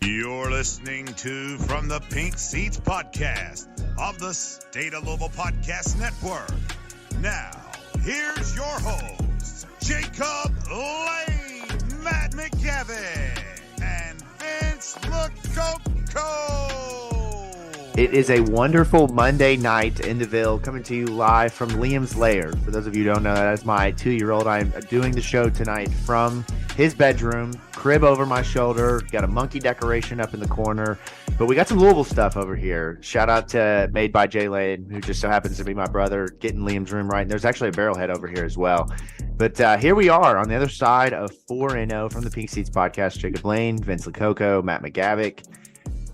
You're listening to From the Pink Seats podcast of the State of Louisville Podcast Network. Now, here's your hosts, Jacob Lane, Matt McGavic, and Vince Lococo. It is a wonderful Monday night in the Ville, coming to you live from Liam's Lair. For those of you who don't know, that is my 2-year-old. I'm doing the show tonight from his bedroom, crib over my shoulder, got a monkey decoration up in the corner, but we got some Louisville stuff over here. Shout out to Made by Jay Lane, who just so happens to be my brother, getting Liam's room right. And there's actually a barrelhead over here as well. But here we are on the other side of 4-0 from the Pink Seats podcast. Jacob Lane, Vince Lococo, Matt McGavic.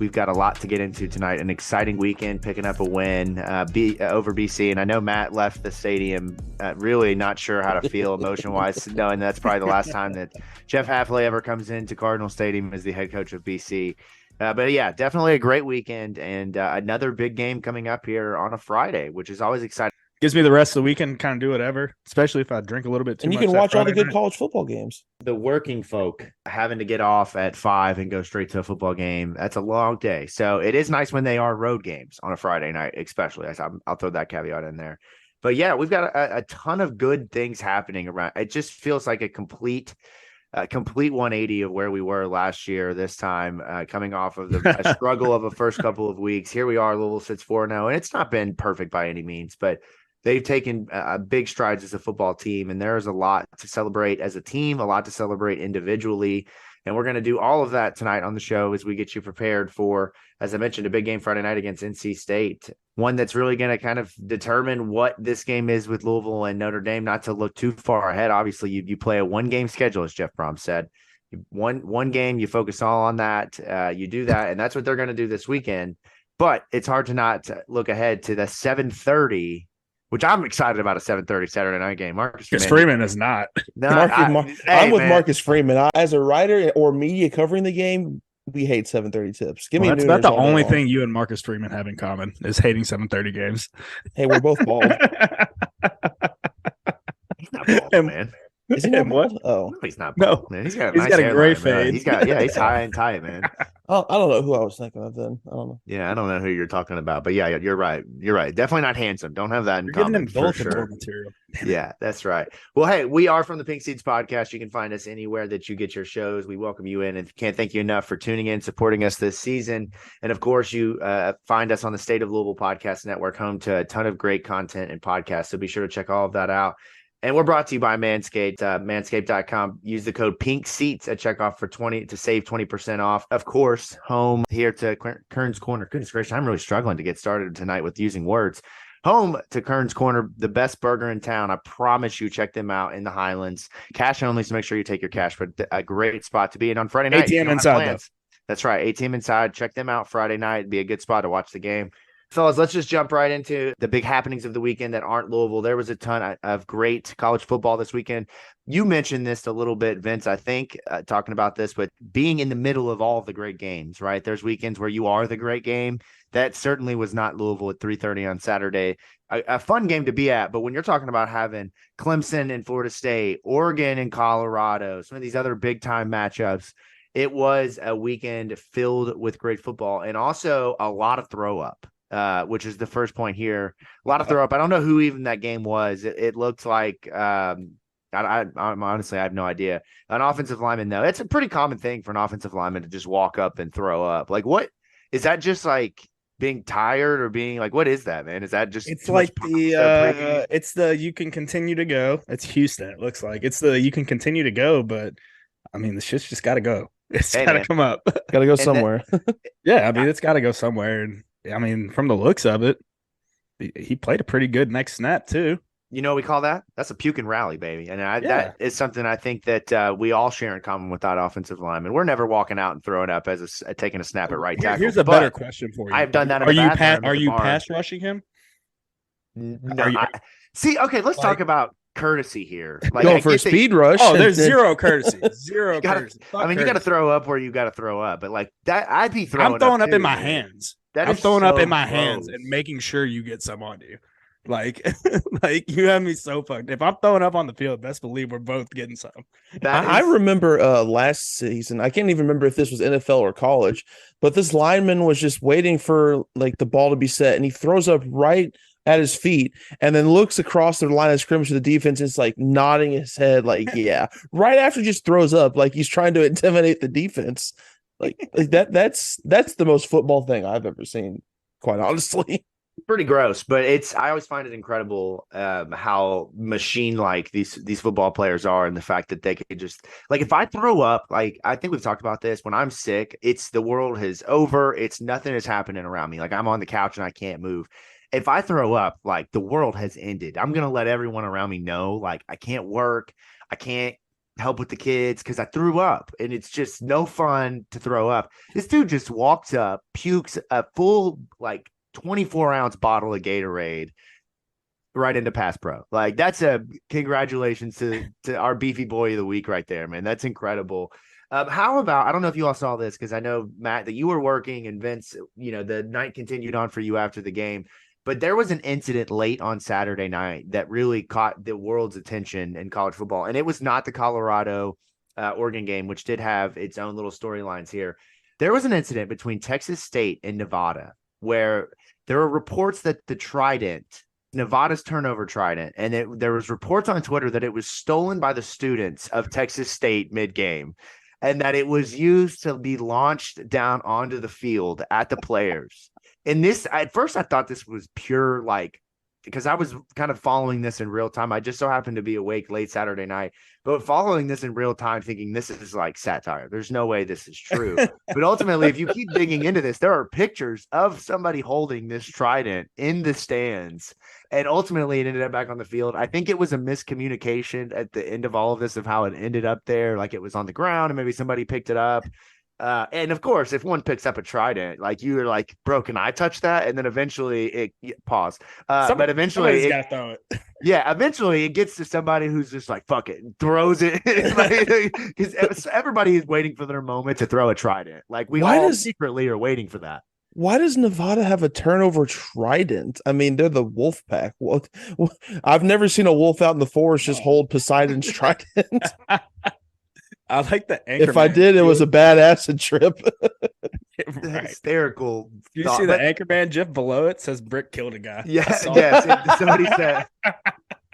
We've got a lot to get into tonight. An exciting weekend, picking up a win over BC. And I know Matt left the stadium really not sure how to feel emotion-wise, knowing that's probably the last time that Jeff Hafley ever comes into Cardinal Stadium as the head coach of BC. But yeah, definitely a great weekend and another big game coming up here on a Friday, which is always exciting. Gives me the rest of the weekend to kind of do whatever, especially if I drink a little bit too much. And you can watch all the good college football games. The working folk having to get off at 5 and go straight to a football game, that's a long day. So it is nice when they are road games on a Friday night, especially. I'll throw that caveat in there. But yeah, we've got a ton of good things happening around. It just feels like a complete 180 of where we were last year this time, coming off of the struggle of a first couple of weeks. Here we are, Louisville sits 4-0, and it's not been perfect by any means, but they've taken big strides as a football team, and there's a lot to celebrate as a team, a lot to celebrate individually. And we're going to do all of that tonight on the show as we get you prepared for, as I mentioned, a big game Friday night against NC State, one that's really going to kind of determine what this game is with Louisville and Notre Dame. Not to look too far ahead. Obviously, you play a one-game schedule, as Jeff Brom said. One game, you focus all on that. You do that, and that's what they're going to do this weekend. But it's hard to not look ahead to the 7:30, which I'm excited about, a 7:30 Saturday night game. Marcus Freeman is not. No, I'm with Marcus Freeman. As a writer or media covering the game, we hate 7:30 tips. Give me that's about the only thing you and Marcus Freeman have in common is hating 7:30 games. Hey, we're both bald. He's not bald, man. Is he not bald? Oh, no, he's not bald, no. Man. He's got a great fade. He's high and tight, man. Oh, I don't know who I was thinking of then. I don't know. Yeah, I don't know who you're talking about, but yeah, you're right. You're right. Definitely not handsome. Don't have that in you're common. Getting them for sure. material. Yeah, that's right. Well, hey, we are from the Pink Seeds podcast. You can find us anywhere that you get your shows. We welcome you in and can't thank you enough for tuning in, supporting us this season. And of course, you find us on the State of Louisville Podcast Network, home to a ton of great content and podcasts. So be sure to check all of that out. And we're brought to you by Manscaped, manscaped.com. Use the code PINKSEATS at checkoff to save 20% off. Of course, home here to Kern's Corner. Goodness gracious, I'm really struggling to get started tonight with using words. Home to Kern's Corner, the best burger in town. I promise you, check them out in the Highlands. Cash only, so make sure you take your cash, but a great spot to be in on Friday night. ATM inside. That's right, ATM inside. Check them out Friday night. It'd be a good spot to watch the game. Fellas, let's just jump right into the big happenings of the weekend that aren't Louisville. There was a ton of great college football this weekend. You mentioned this a little bit, Vince, I think, talking about this, but being in the middle of all of the great games, right? There's weekends where you are the great game. That certainly was not Louisville at 3:30 on Saturday. A fun game to be at, but when you're talking about having Clemson and Florida State, Oregon and Colorado, some of these other big-time matchups, it was a weekend filled with great football and also a lot of throw-up. Which is the first point here. A lot of throw up. I don't know who even that game was. It looked like I'm honestly, I have no idea. An offensive lineman, though, it's a pretty common thing for an offensive lineman to just walk up and throw up. Like, what is that? Just like being tired or being like, what is that, man? Is that just? It's like it's the you can continue to go. It's Houston. It looks like it's the you can continue to go, but I mean, the shit's just got to go. It's got to come up. Got to go somewhere. Yeah, I mean, it's got to go somewhere. And I mean, from the looks of it, he played a pretty good next snap, too. You know what we call that? That's a puke and rally, baby. And that is something I think that we all share in common with that offensive lineman. We're never walking out and throwing up as taking a snap at right tackle. Here's a better question for you. I've done that. Are you pass rushing him? No. See, okay, let's talk about courtesy here. Like, going for a speed rush. Oh, there's zero courtesy. Zero courtesy. I mean, you got to throw up where you got to throw up, but like that, I'd be throwing. I'm throwing up too, in my hands. I'm throwing up in my hands and making sure you get some on you. Like, like you have me so fucked. If I'm throwing up on the field, best believe we're both getting some. I remember last season, I can't even remember if this was NFL or college, but this lineman was just waiting for like the ball to be set, and he throws up right at his feet and then looks across the line of scrimmage to the defense and is like nodding his head like, yeah, right after he just throws up like he's trying to intimidate the defense. Like that's the most football thing I've ever seen, quite honestly. Pretty gross, but I always find it incredible how machine-like these football players are, and the fact that they can just, like, if I throw up, like, I think we've talked about this, when I'm sick, it's the world is over, it's nothing is happening around me, like I'm on the couch and I can't move. If I throw up, like, the world has ended. I'm gonna let everyone around me know, like, I can't work, I can't help with the kids because I threw up, and it's just no fun to throw up. This dude just walks up, pukes a full, like, 24-ounce bottle of Gatorade right into pass pro. Like, that's a congratulations to our beefy boy of the week right there, man. That's incredible. How about, I don't know if you all saw this, because I know, Matt, that you were working, and Vince, the night continued on for you after the game, but there was an incident late on Saturday night that really caught the world's attention in college football, and it was not the Colorado Oregon game, which did have its own little storylines here. There was an incident between Texas State and Nevada where there were reports that the Trident, Nevada's turnover Trident, and there was reports on Twitter that it was stolen by the students of Texas State mid-game, and that it was used to be launched down onto the field at the players. And this, at first I thought this was pure, like, because I was kind of following this in real time. I just so happened to be awake late Saturday night, but following this in real time, thinking this is like satire. There's no way this is true. But ultimately, if you keep digging into this, there are pictures of somebody holding this Trident in the stands. And ultimately, it ended up back on the field. I think it was a miscommunication at the end of all of this of how it ended up there. Like, it was on the ground and maybe somebody picked it up. And of course, if one picks up a Trident, like, you're like, bro, can I touch that? And then eventually pause. But eventually somebody's got to throw it. Yeah, eventually it gets to somebody who's just like, fuck it, and throws it. Because everybody is waiting for their moment to throw a Trident. Like, we all secretly are waiting for that. Why does Nevada have a turnover Trident? I mean, they're the wolf pack. Well, I've never seen a wolf out in the forest just hold Poseidon's Trident. I like the anchor. If I did, it was a bad acid trip. Right. Hysterical. You see the Anchorman GIF below it says Brick killed a guy. Yes.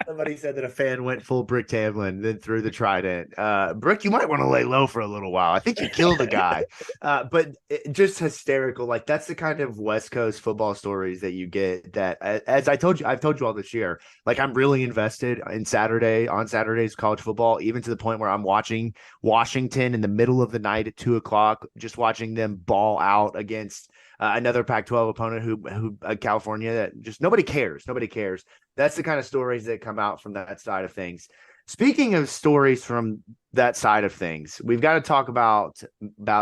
Somebody said that a fan went full Brick Tamlin, then threw the Trident. Brick, you might want to lay low for a little while. I think you killed a guy. But just hysterical. Like, that's the kind of West Coast football stories that you get. That, as I've told you all this year, like, I'm really invested in Saturday's college football, even to the point where I'm watching Washington in the middle of the night at 2:00, just watching them ball out against another Pac-12 opponent who California, that just nobody cares. That's the kind of stories that come out from that side of things. Speaking of stories from that side of things, we've got to talk about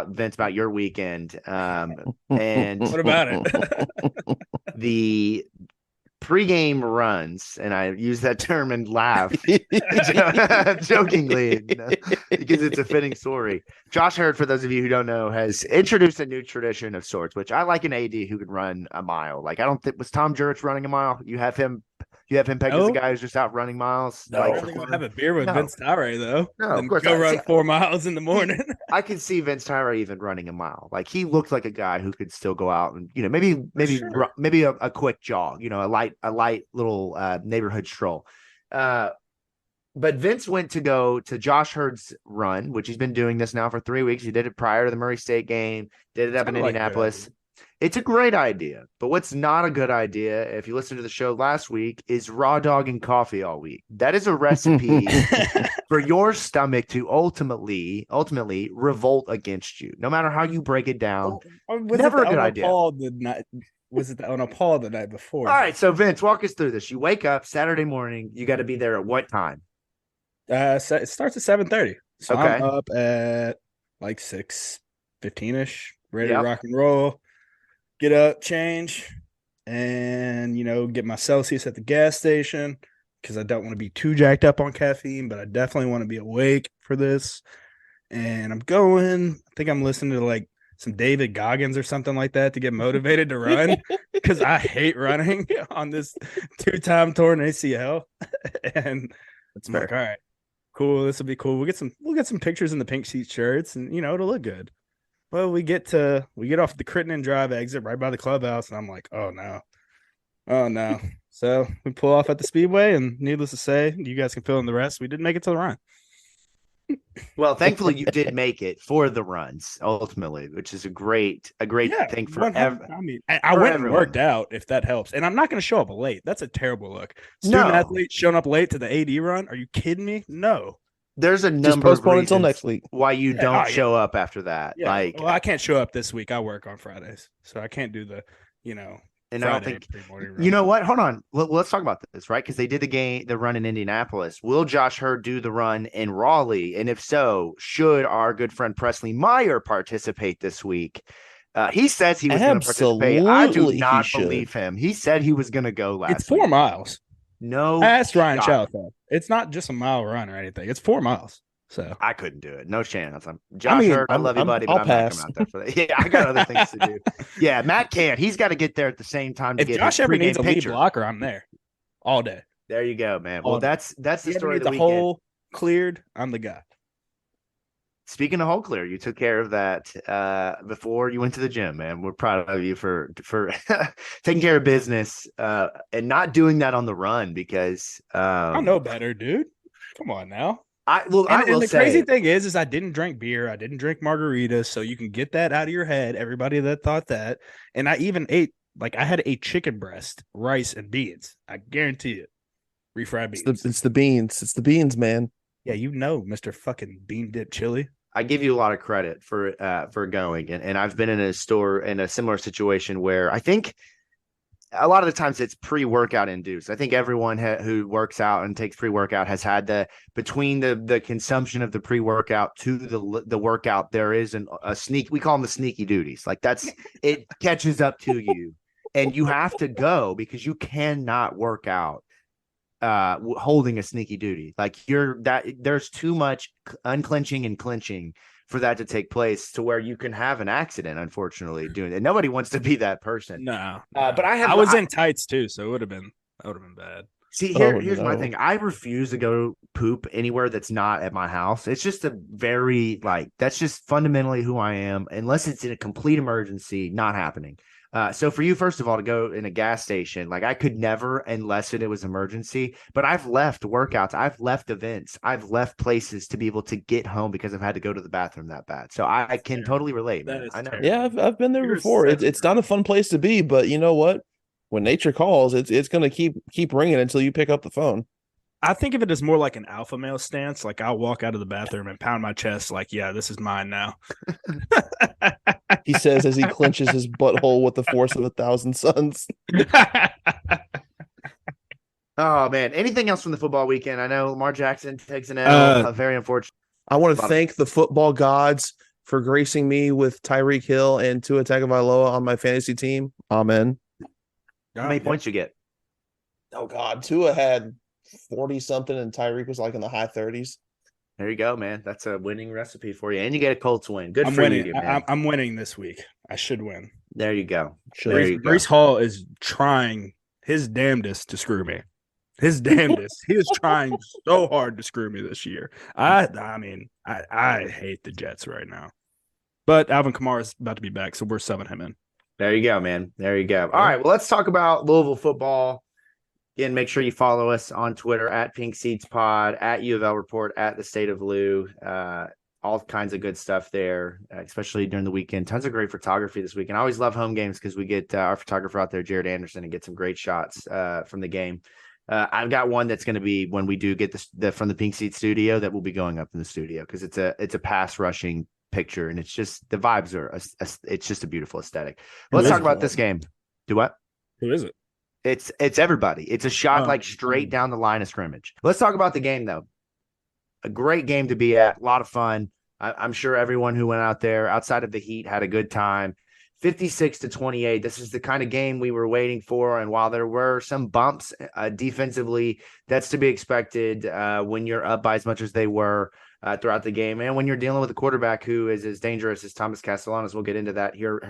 Vince, about your weekend. And what about it? The pregame runs, and I use that term and laugh jokingly, because it's a fitting story. Josh Hurd, for those of you who don't know, has introduced a new tradition of sorts, which I like an AD who can run a mile. Like, I don't think, was Tom Jurich running a mile? You have him pegged as a guy who's just out running miles. No, like, I think I'll have a beer with Vince Tyre, though. No, of course. Go run 4 miles in the morning. I can see Vince Tyre even running a mile. Like, he looks like a guy who could still go out and, maybe a quick jog, a light little neighborhood stroll. But Vince went to go to Josh Hurd's run, which he's been doing this now for 3 weeks. He did it prior to the Murray State game, did it up in Indianapolis. It's a great idea, but what's not a good idea, if you listen to the show last week, is raw dog and coffee all week. That is a recipe for your stomach to ultimately revolt against you, no matter how you break it down. Never a good idea. Was it on a Paul the night before? All right, so Vince, walk us through this. You wake up Saturday morning. You got to be there at what time? It starts at 7:30. So okay. I'm up at like 6:15ish, ready to rock and roll. Get up, change, and, get my Celsius at the gas station because I don't want to be too jacked up on caffeine, but I definitely want to be awake for this. And I'm going. I think I'm listening to like David Goggins or something like that to get motivated to run because I hate running on this 2-time torn ACL. And That's I'm fair. like, all right, cool. This will be cool. We'll get some pictures in the pink seat shirts, and it'll look good. Well, we get off the Crittenden Drive exit right by the clubhouse, and I'm like, oh no. So we pull off at the speedway, and needless to say, you guys can fill in the rest. We didn't make it to the run. Well, thankfully you did make it for the runs ultimately, which is a great thing for everyone. I mean, I went and worked out, if that helps. And I'm not going to show up late. That's a terrible look. Student athlete showing up late to the AD run. Are you kidding me? No. There's a number Just postpone of until reasons next week why you don't show up after that. Yeah. Like, well, I can't show up this week. I work on Fridays, so I can't do the, and Friday I don't think pre-morning run. you know what? Hold on. Let's talk about this, right? Because they did the run in Indianapolis. Will Josh Hurd do the run in Raleigh? And if so, should our good friend Presley Meyer participate this week? He says he was going to participate. I do not believe him. He said he was going to go last week. It's 4 miles. No, I asked Ryan Chalfant. It's not just a mile run or anything. It's 4 miles. So I couldn't do it. No chance. Josh Hurd, I love you, buddy, but I'm not coming out there for that. Yeah, I got other things to do. Yeah, Matt can't. He's got to get there at the same time. To if get Josh his ever needs a lead picture. blocker, I'm there all day. There you go, man. Well, that's the story of the the weekend. hole cleared. I'm the guy. Speaking of hole clear, you took care of that before you went to the gym, man. We're proud of you for taking care of business and not doing that on the run because I know better, dude. Come on now. And the crazy thing is I didn't drink beer. I didn't drink margaritas. So you can get that out of your head. Everybody that thought that. And I even ate, I had a chicken breast, rice, and beans. I guarantee it. Refried beans. It's the beans. It's the beans, man. Yeah, Mr. fucking bean dip chili. I give you a lot of credit for going. And I've been in a store in a similar situation where I think a lot of the times it's pre-workout induced. I think everyone who works out and takes pre-workout has had between the consumption of the pre-workout to the workout, there is a sneak. We call them the sneaky duties. Like it catches up to you and you have to go because you cannot work out holding a sneaky duty. Like there's too much unclenching and clenching for that to take place to where you can have an accident, unfortunately, doing it. Nobody wants to be that person. No. But I was in tights too, so it would have been bad. See, here's my thing. I refuse to go poop anywhere that's not at my house. It's just that's just fundamentally who I am. Unless it's in a complete emergency, not happening. So for you, first of all, to go in a gas station, I could never unless it was emergency, but I've left workouts. I've left events. I've left places to be able to get home because I've had to go to the bathroom that bad. So I can totally relate, man. I know. Yeah, I've been there before. It's not a fun place to be, but you know what? When nature calls, it's going to keep ringing until you pick up the phone. I think of it as more like an alpha male stance. I'll walk out of the bathroom and pound my chest yeah, this is mine now. He says as he clenches his butthole with the force of 1,000 suns. Oh, man. Anything else from the football weekend? I know Lamar Jackson takes an L. Very unfortunate. I want to thank the football gods for gracing me with Tyreek Hill and Tua Tagovailoa on my fantasy team. Amen. How many points you get? Oh, God. Tua had 40-something and Tyreek was in the high 30s. There you go, man. That's a winning recipe for you. And you get a Colts win. Good I'm for winning. you, man. I'm winning this week. I should win. There you go. Breece Hall is trying his damnedest to screw me. His damnedest. He is trying so hard to screw me this year. I hate the Jets right now. But Alvin Kamara is about to be back, so we're subbing him in. There you go, man. There you go. All right, well, let's talk about Louisville football. Again, make sure you follow us on Twitter at Pink Seats Pod, at U of L Report, at the State of Lou. All kinds of good stuff there, especially during the weekend. Tons of great photography this weekend. I always love home games because we get our photographer out there, Jared Anderson, and get some great shots from the game. I've got one that's going to be when we do get from the Pink Seat studio that will be going up in the studio because it's a pass rushing picture and it's just the vibes are it's just a beautiful aesthetic. Let's talk about this game. Do what? Who is it? It's everybody. It's a shot straight down the line of scrimmage. Let's talk about the game though. A great game to be at. A lot of fun. I'm sure everyone who went out there outside of the heat had a good time. 56-28. This is the kind of game we were waiting for. And while there were some bumps defensively, that's to be expected when you're up by as much as they were. throughout the game. And when you're dealing with a quarterback who is as dangerous as Thomas Castellanos, we'll get into that here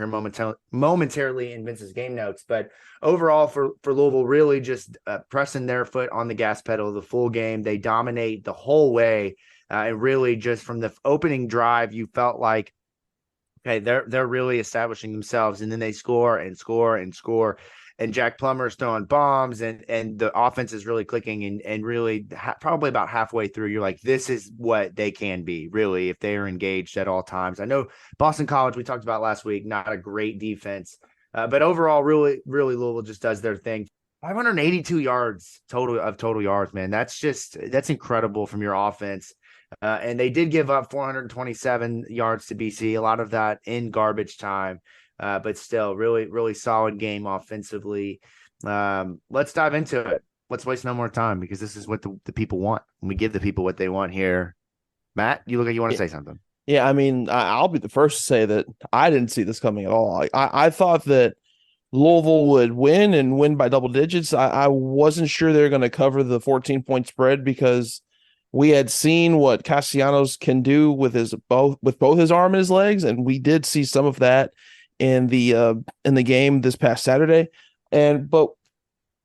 momentarily in Vince's game notes. But overall for Louisville, really just pressing their foot on the gas pedal the full game. They dominate the whole way. And really just from the opening drive, you felt like, okay, they're really establishing themselves, and then they score and score and score. And Jack Plummer is throwing bombs, and the offense is really clicking, and really probably about halfway through, you're like, this is what they can be, really, if they are engaged at all times. I know Boston College, we talked about last week, not a great defense, but overall, really, really Louisville just does their thing. 582 yards total yards, man. That's incredible from your offense. And they did give up 427 yards to BC, a lot of that in garbage time. But still, really, really solid game offensively. Let's dive into it. Let's waste no more time, because this is what the people want. And we give the people what they want here. Matt, you look like you want to say something. Yeah, I mean, I'll be the first to say that I didn't see this coming at all. I thought that Louisville would win and win by double digits. I wasn't sure they were going to cover the 14-point spread, because we had seen what Castellanos can do with both his arm and his legs, and we did see some of that in the game this past Saturday. But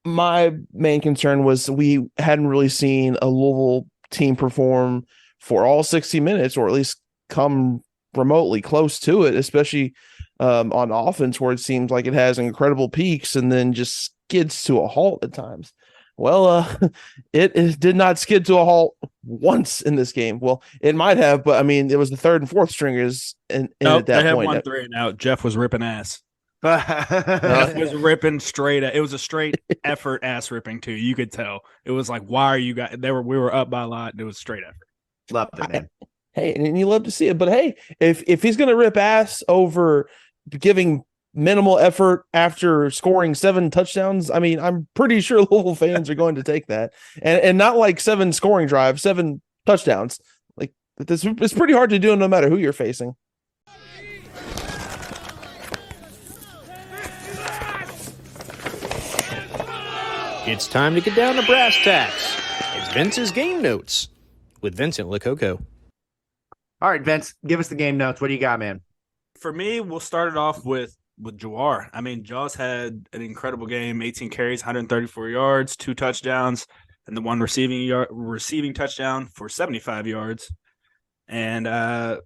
my main concern was we hadn't really seen a Louisville team perform for all 60 minutes, or at least come remotely close to it, especially on offense, where it seems like it has incredible peaks and then just skids to a halt at times. Well, it did not skid to a halt once in this game. Well, it might have, but I mean, it was the third and fourth stringers at that point. They had 1 3 and out. Jeff was ripping ass. Jeff was ripping straight. It was a straight effort ass ripping too. You could tell. It was like, why are you guys? We were up by a lot, and it was straight effort. Love it, man. Hey, and you love to see it. But hey, if he's gonna rip ass over giving minimal effort after scoring 7 touchdowns, I mean, I'm pretty sure Louisville fans are going to take that, and not like 7 scoring drives, 7 touchdowns. Like this, it's pretty hard to do no matter who you're facing. It's time to get down to brass tacks. It's Vince's game notes with Vincent Lococo. All right, Vince, give us the game notes. What do you got, man? For me, we'll start it off with Jawar. I mean, Jaws had an incredible game, 18 carries, 134 yards, 2 touchdowns, and the 1 receiving touchdown for 75 yards. And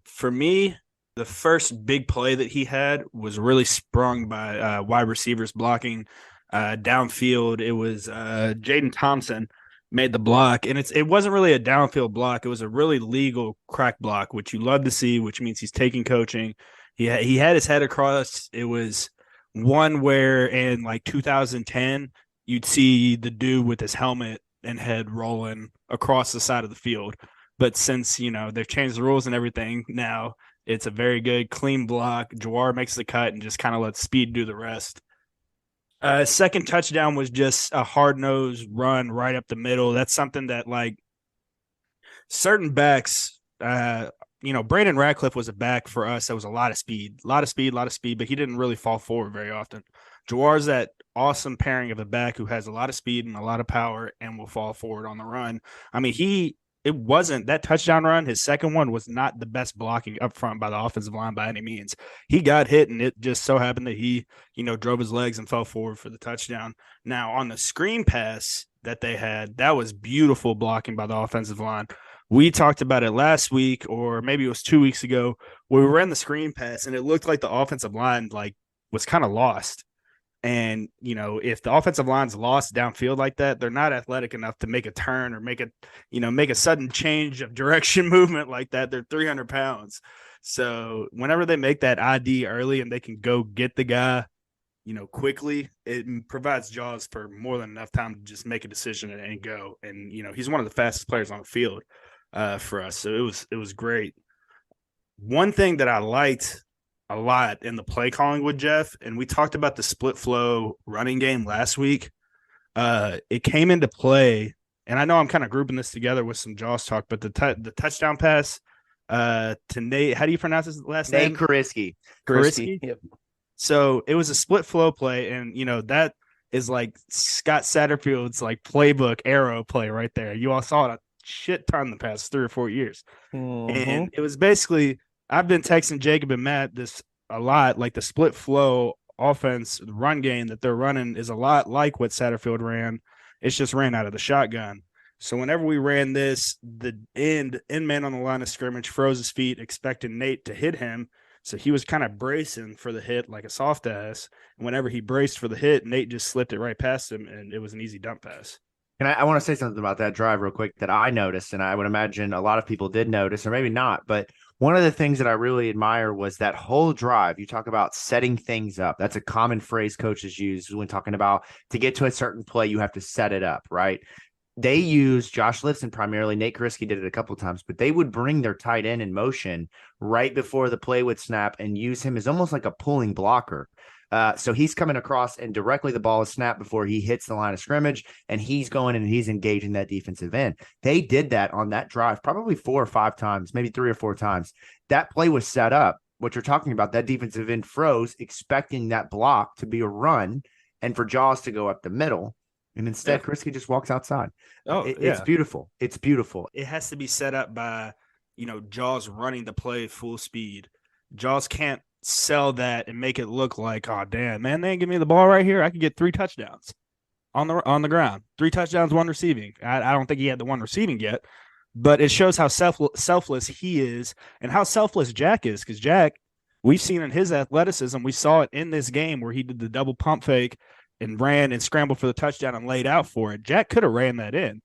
for me, the first big play that he had was really sprung by wide receivers blocking downfield. It was Jaden Thompson made the block, and it wasn't really a downfield block. It was a really legal crack block, which you love to see, which means he's taking coaching. He had his head across. It was one where in like 2010, you'd see the dude with his helmet and head rolling across the side of the field. But since, they've changed the rules and everything, now it's a very good, clean block. Jawar makes the cut and just kind of lets speed do the rest. Second touchdown was just a hard-nosed run right up the middle. That's something that, like, certain backs, Brandon Radcliffe was a back for us that was a lot of speed, but he didn't really fall forward very often. Jawar's that awesome pairing of a back who has a lot of speed and a lot of power and will fall forward on the run. I mean, it wasn't that touchdown run. His second one was not the best blocking up front by the offensive line by any means. He got hit, and it just so happened that he, drove his legs and fell forward for the touchdown. Now, on the screen pass that they had, that was beautiful blocking by the offensive line. We talked about it last week, or maybe it was 2 weeks ago, where we ran the screen pass, and it looked like the offensive line was kind of lost. And, if the offensive line's lost downfield like that, they're not athletic enough to make a turn or make a sudden change of direction movement like that. They're 300 pounds. So whenever they make that ID early and they can go get the guy, quickly, it provides Jaws for more than enough time to just make a decision and go. And, he's one of the fastest players on the field for us. So it was great. One thing that I liked a lot in the play calling with Jeff, and we talked about the split flow running game last week. It came into play, and I know I'm kind of grouping this together with some Jaws talk, but the touchdown pass to Nate, how do you pronounce his last name? Nate Kariski. Yep. So it was a split flow play, and that is like Scott Satterfield's like playbook arrow play right there. You all saw it shit ton the past 3 or 4 years. Mm-hmm. And it was basically, I've been texting Jacob and Matt this a lot, like the split flow offense, the run game that they're running is a lot like what Satterfield ran. It's just ran out of the shotgun. So whenever we ran this, the end man on the line of scrimmage froze his feet, expecting Nate to hit him. So he was kind of bracing for the hit like a soft ass. And whenever he braced for the hit, Nate just slipped it right past him, and it was an easy dump pass. And I want to say something about that drive real quick that I noticed, and I would imagine a lot of people did notice, or maybe not. But one of the things that I really admire was that whole drive. You talk about setting things up. That's a common phrase coaches use when talking about to get to a certain play, you have to set it up, right? They use Josh Lipson primarily. Nate Kariski did it a couple of times, but they would bring their tight end in motion right before the play would snap and use him as almost like a pulling blocker. So he's coming across and directly the ball is snapped before he hits the line of scrimmage, and he's going and he's engaging that defensive end. They did that on that drive probably 4 or 5 times, maybe 3 or 4 times. That play was set up. What you're talking about, that defensive end froze, expecting that block to be a run and for Jaws to go up the middle. And instead, Kariski just walks outside. It's beautiful. It's beautiful. It has to be set up by, Jaws running the play full speed. Jaws can't sell that and make it look like, oh, damn, man, they ain't give me the ball right here. I could get 3 touchdowns on the ground. 3 touchdowns, 1 receiving. I don't think he had the 1 receiving yet, but it shows how selfless he is and how selfless Jack is, because Jack, we've seen in his athleticism, we saw it in this game where he did the double pump fake and ran and scrambled for the touchdown and laid out for it. Jack could have ran that in,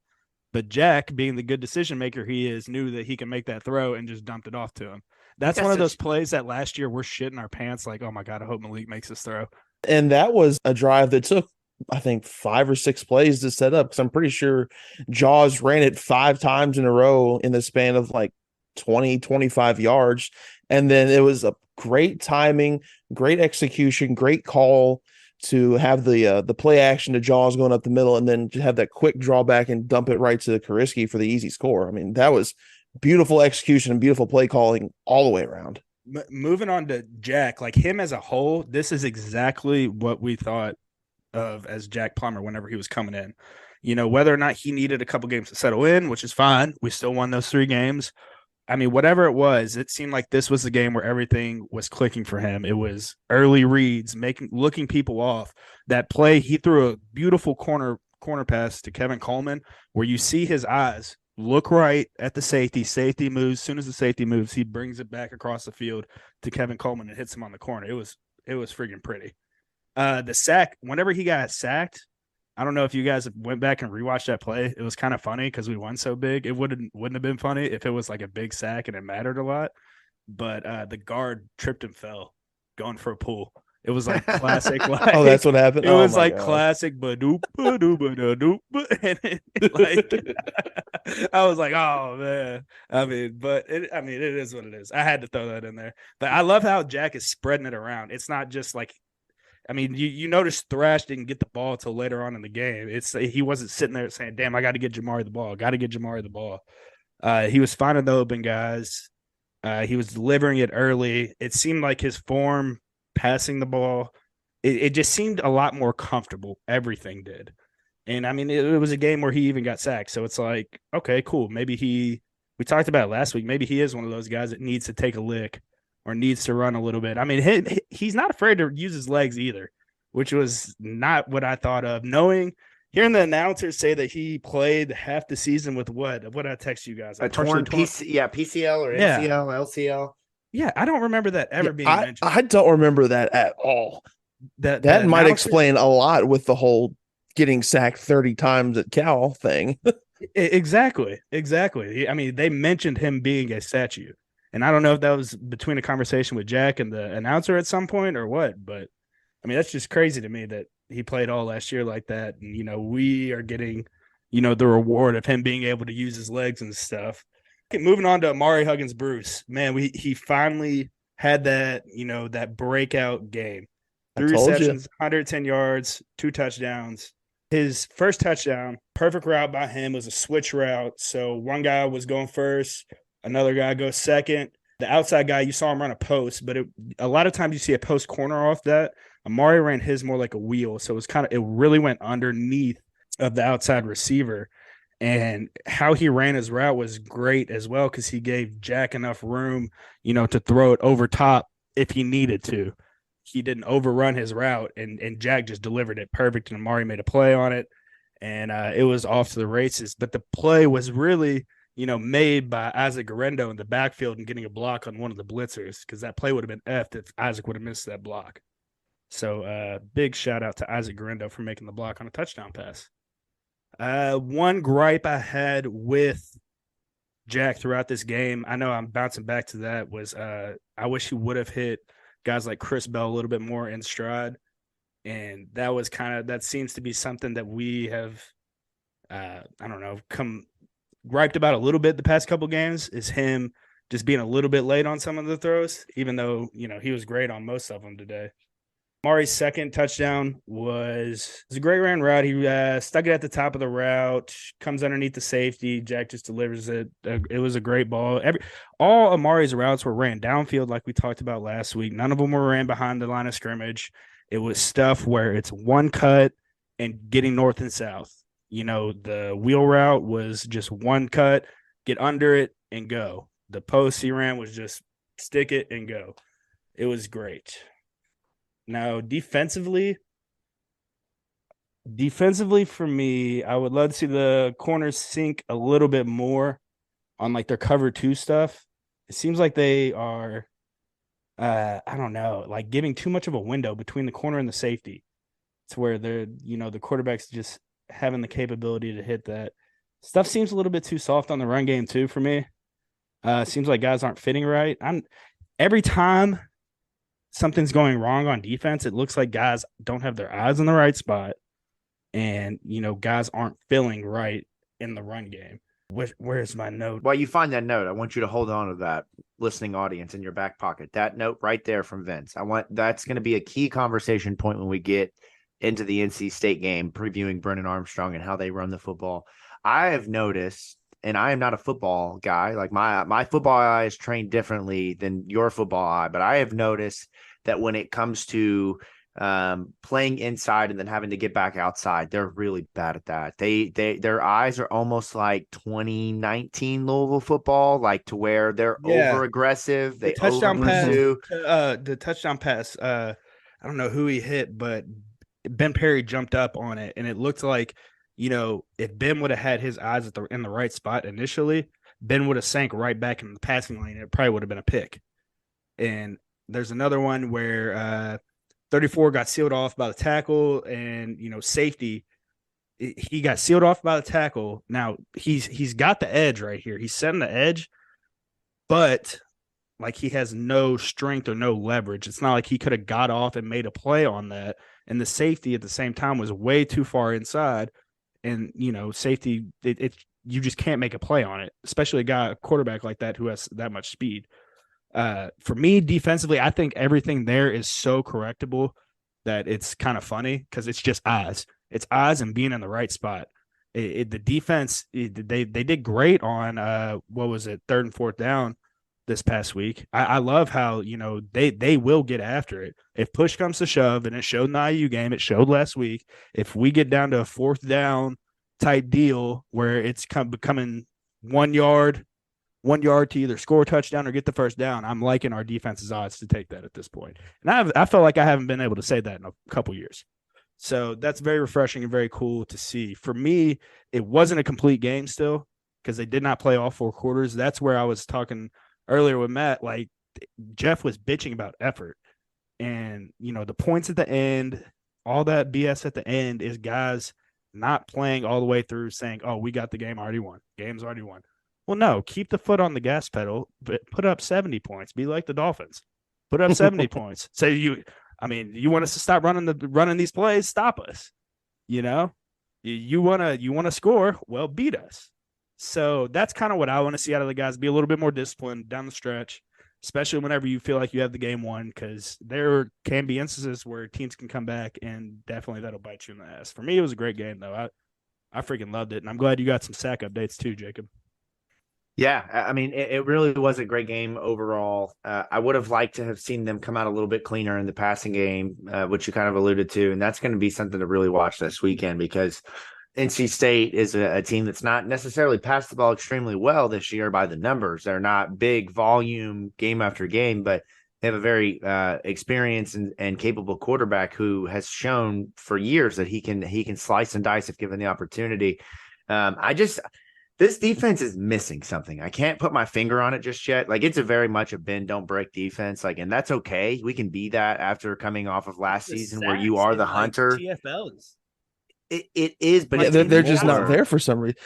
but Jack, being the good decision maker he is, knew that he can make that throw and just dumped it off to him. That's one of those plays that last year we're shitting our pants like, oh my God, I hope Malik makes this throw. And that was a drive that took, I think, 5 or 6 plays to set up, because I'm pretty sure Jaws ran it 5 times in a row in the span of like 20, 25 yards. And then it was a great timing, great execution, great call to have the play action to Jaws going up the middle, and then to have that quick drawback and dump it right to Kariski for the easy score. I mean, that was beautiful execution and beautiful play calling all the way around. Moving on to Jack, like him as a whole, this is exactly what we thought of as Jack Plummer whenever he was coming in. Whether or not he needed a couple games to settle in, which is fine. We still won those 3 games. I mean, whatever it was, it seemed like this was the game where everything was clicking for him. It was early reads, looking people off. That play, he threw a beautiful corner pass to Kevin Coleman, where you see his eyes look right at the safety. Safety moves. As soon as the safety moves, he brings it back across the field to Kevin Coleman and hits him on the corner. It was freaking pretty. The sack, whenever he got sacked, I don't know if you guys went back and rewatched that play. It was kind of funny because we won so big. It wouldn't have been funny if it was like a big sack and it mattered a lot. But the guard tripped and fell going for a pull. It was like classic. Oh, that's what happened. It was like classic badoop, badoop, badoop. And I was like, oh man. It is what it is. I had to throw that in there. But I love how Jack is spreading it around. It's not just like, you notice Thrash didn't get the ball till later on in the game. He wasn't sitting there saying, damn, I got to get Jamari the ball. He was finding the open guys. He was delivering it early. It seemed like his form passing the ball, it just seemed a lot more comfortable. Everything did. And it was a game where he even got sacked. So it's like, okay, cool. Maybe we talked about it last week. Maybe he is one of those guys that needs to take a lick or needs to run a little bit. He's not afraid to use his legs either, which was not what I thought of. Hearing the announcers say that he played half the season with what I text you guys? A torn PCL or MCL, LCL. Yeah, I don't remember that ever being mentioned. I don't remember that at all. That might explain a lot with the whole getting sacked 30 times at Cal thing. Exactly. They mentioned him being a statue. And I don't know if that was between a conversation with Jack and the announcer at some point or what, but that's just crazy to me that he played all last year like that. And, we are getting, the reward of him being able to use his legs and stuff. Okay, moving on to Amari Huggins-Bruce, man, he finally had that, that breakout game. 3 receptions, 110 yards, 2 touchdowns. His first touchdown, perfect route by him, was a switch route. So one guy was going first, another guy goes second. The outside guy, you saw him run a post, but a lot of times you see a post corner off that. Amari ran his more like a wheel. So it really went underneath of the outside receiver. And how he ran his route was great as well, because he gave Jack enough room, to throw it over top if he needed to. He didn't overrun his route, and Jack just delivered it perfect, and Amari made a play on it, and it was off to the races. But the play was really, made by Isaac Garendo in the backfield and getting a block on one of the blitzers, because that play would have been effed if Isaac would have missed that block. So big shout out to Isaac Garendo for making the block on a touchdown pass. One gripe I had with Jack throughout this game, I know I'm bouncing back to that, was I wish he would have hit guys like Chris Bell a little bit more in stride. And that was that seems to be something that we have, griped about a little bit the past couple games, is him just being a little bit late on some of the throws, even though, he was great on most of them today. Amari's second touchdown was a great ran route. He stuck it at the top of the route, comes underneath the safety. Jack just delivers it. It was a great ball. All Amari's routes were ran downfield, like we talked about last week. None of them were ran behind the line of scrimmage. It was stuff where it's one cut and getting north and south. The wheel route was just one cut, get under it, and go. The post he ran was just stick it and go. It was great. Now, defensively for me, I would love to see the corners sink a little bit more on like their cover 2 stuff. It seems like they are, like giving too much of a window between the corner and the safety. It's where they're, the quarterback's just having the capability to hit that. Stuff seems a little bit too soft on the run game too for me. Seems like guys aren't fitting right. Every time something's going wrong on defense, it looks like guys don't have their eyes in the right spot, and guys aren't feeling right in the run game. Where's my note? While you find that note, I want you to hold on to that, listening audience, in your back pocket. That note right there from Vince. That's going to be a key conversation point when we get into the NC State game, previewing Brennan Armstrong and how they run the football. I have noticed, and I am not a football guy, like my football eye is trained differently than your football eye, but I have noticed that when it comes to playing inside and then having to get back outside, they're really bad at that. Their eyes are almost like 2019 Louisville football, like to where they're over aggressive. They touchdown pass. pursue. The touchdown pass. I don't know who he hit, but Ben Perry jumped up on it, and it looked like, if Ben would have had his eyes in the right spot initially, Ben would have sank right back in the passing lane. It probably would have been a pick. And there's another one where 34 got sealed off by the tackle, and safety, he got sealed off by the tackle. Now he's got the edge right here. He's setting the edge, but like he has no strength or no leverage. It's not like he could have got off and made a play on that. And the safety at the same time was way too far inside. And safety, you just can't make a play on it, especially a quarterback like that who has that much speed. For me, defensively, I think everything there is so correctable that it's kind of funny, because it's just eyes. It's eyes and being in the right spot. The defense, they did great on what was it, 3rd and 4th down this past week. I love how they will get after it if push comes to shove, and it showed in the IU game. It showed last week. If we get down to a 4th down type deal where it's becoming 1 yard to either score a touchdown or get the first down, I'm liking our defense's odds to take that at this point. And I felt like I haven't been able to say that in a couple years. So that's very refreshing and very cool to see. For me, it wasn't a complete game still, because they did not play all 4 quarters. That's where I was talking earlier with Matt. Like, Jeff was bitching about effort. And, the points at the end, all that BS at the end is guys not playing all the way through, saying, oh, we got the game already won. Game's already won. Well, no, keep the foot on the gas pedal, but put up 70 points. Be like the Dolphins. Put up 70 points. Say you want us to stop running these plays? Stop us. You want to score? Well, beat us. So that's kind of what I want to see out of the guys. Be a little bit more disciplined down the stretch, especially whenever you feel like you have the game won, because there can be instances where teams can come back, and definitely that'll bite you in the ass. For me, it was a great game, though. I freaking loved it, and I'm glad you got some sack updates too, Jacob. Yeah, I mean, it really was a great game overall. I would have liked to have seen them come out a little bit cleaner in the passing game, which you kind of alluded to, and that's going to be something to really watch this weekend, because NC State is a team that's not necessarily passed the ball extremely well this year by the numbers. They're not big volume game after game, but they have a very experienced and capable quarterback who has shown for years that he can slice and dice if given the opportunity. This defense is missing something. I can't put my finger on it just yet. Like, it's a very much a bend, don't break defense. Like, and that's okay. We can be that after coming off of last season where you are the hunter. TFLs. It is, but they're just not there for some reason.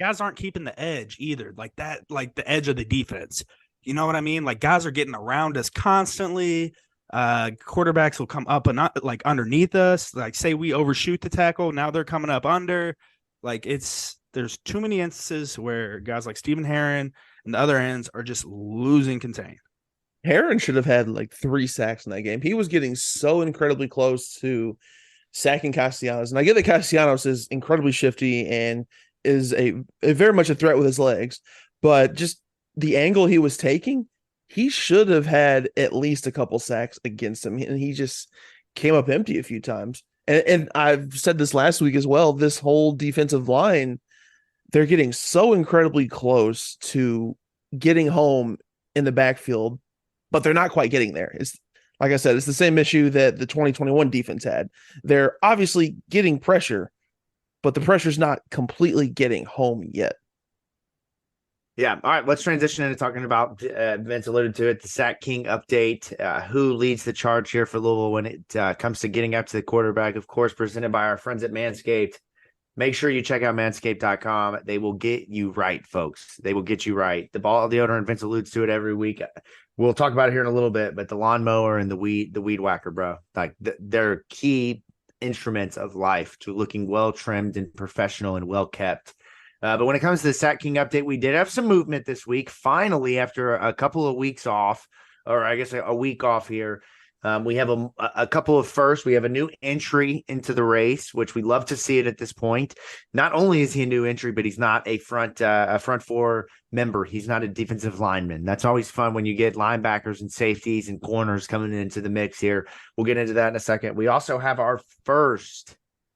Guys aren't keeping the edge either. Like the edge of the defense. You know what I mean? Like, guys are getting around us constantly. Quarterbacks will come up and not like underneath us. Like, say we overshoot the tackle, now they're coming up under. Like, there's too many instances where guys like Stephen Herron and the other ends are just losing contain. Herron should have had like 3 sacks in that game. He was getting so incredibly close to sacking Castellanos. And I get that Castellanos is incredibly shifty and is a very much a threat with his legs, but just the angle he was taking, he should have had at least a couple sacks against him. And he just came up empty a few times. And I've said this last week as well, this whole defensive line, they're getting so incredibly close to getting home in the backfield, but they're not quite getting there. It's like I said, it's the same issue that the 2021 defense had. They're obviously getting pressure, but the pressure's not completely getting home yet. Yeah. All right. Let's transition into talking about, Vince alluded to it, the Sack King update. Who leads the charge here for Louisville when it comes to getting up to the quarterback? Of course, presented by our friends at Manscaped. Make sure you check out manscaped.com. They will get you right, folks. They will get you right. The ball deodorant, Vince alludes to it every week. We'll talk about it here in a little bit, but the lawnmower and the weed whacker, bro, like they're key instruments of life to looking well trimmed and professional and well kept. But when it comes to the Sack King update, we did have some movement this week. Finally, after a couple of weeks off, or I guess a week off here, we have a couple of firsts. We have a new entry into the race, which we love to see it at this point. Not only is he a new entry, but he's not a front 4 member. He's not a defensive lineman. That's always fun when you get linebackers and safeties and corners coming into the mix here. We'll get into that in a second. We also have our first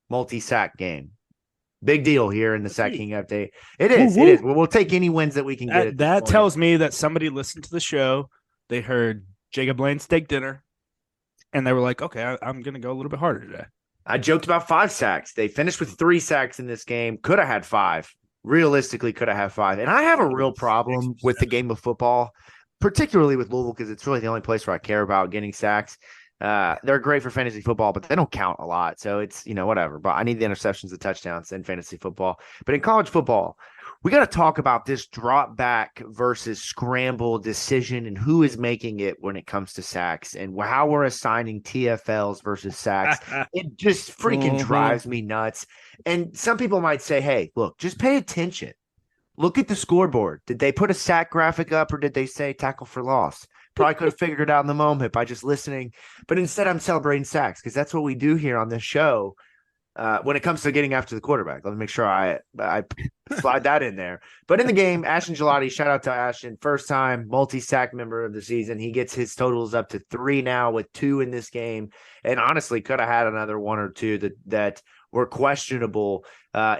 multi-sack game. Big deal here in the Sack King update. It is. It is. We'll take any wins that we can get. That tells me that somebody listened to the show. They heard Jacob Lane steak dinner, and they were like, okay, I'm going to go a little bit harder today. I joked about 5 sacks. They finished with 3 sacks in this game. Could have had 5. Realistically, could have had 5. And I have a real problem with the game of football, particularly with Louisville, because it's really the only place where I care about getting sacks. They're great for fantasy football, but they don't count a lot. So it's, whatever. But I need the interceptions, the touchdowns in fantasy football. But in college football, we got to talk about this drop back versus scramble decision and who is making it when it comes to sacks and how we're assigning TFLs versus sacks. It just freaking drives me nuts. And some people might say, hey, look, just pay attention. Look at the scoreboard. Did they put a sack graphic up or did they say tackle for loss? Probably could have figured it out in the moment by just listening. But instead, I'm celebrating sacks because that's what we do here on this show when it comes to getting after the quarterback. Let me make sure I slide that in there. But in the game, Ashton Gelati, shout out to Ashton, first time multi-sack member of the season. He gets his totals up to 3 now with 2 in this game. And honestly, could have had another 1 or 2 that were questionable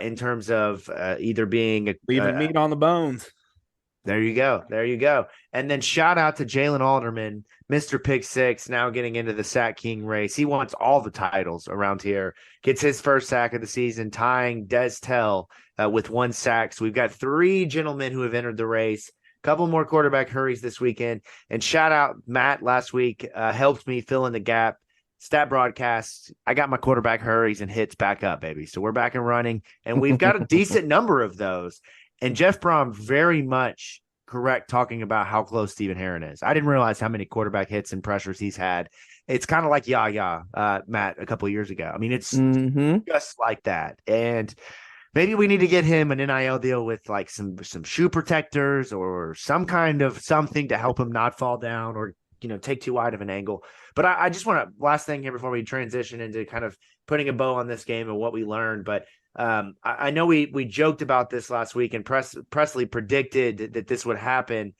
in terms of either being leaving meat on the bones. There you go. There you go. And then shout out to Jalen Alderman, Mr. Pick Six, now getting into the Sack King race. He wants all the titles around here. Gets his first sack of the season, tying Des Tell with 1 sack. So we've got 3 gentlemen who have entered the race. A couple more quarterback hurries this weekend. And shout out Matt last week, helped me fill in the gap. Stat broadcast, I got my quarterback hurries and hits back up, baby. So we're back and running. And we've got a decent number of those. And Jeff Brom very much correct talking about how close Stephen Herron is. I didn't realize how many quarterback hits and pressures he's had. It's kind of like Matt, a couple of years ago. I mean, it's just like that. And maybe we need to get him an NIL deal with like some shoe protectors or some kind of something to help him not fall down or, take too wide of an angle. But I just want to, last thing here before we transition into kind of putting a bow on this game and what we learned, but I know we joked about this last week and Presley predicted that this would happen.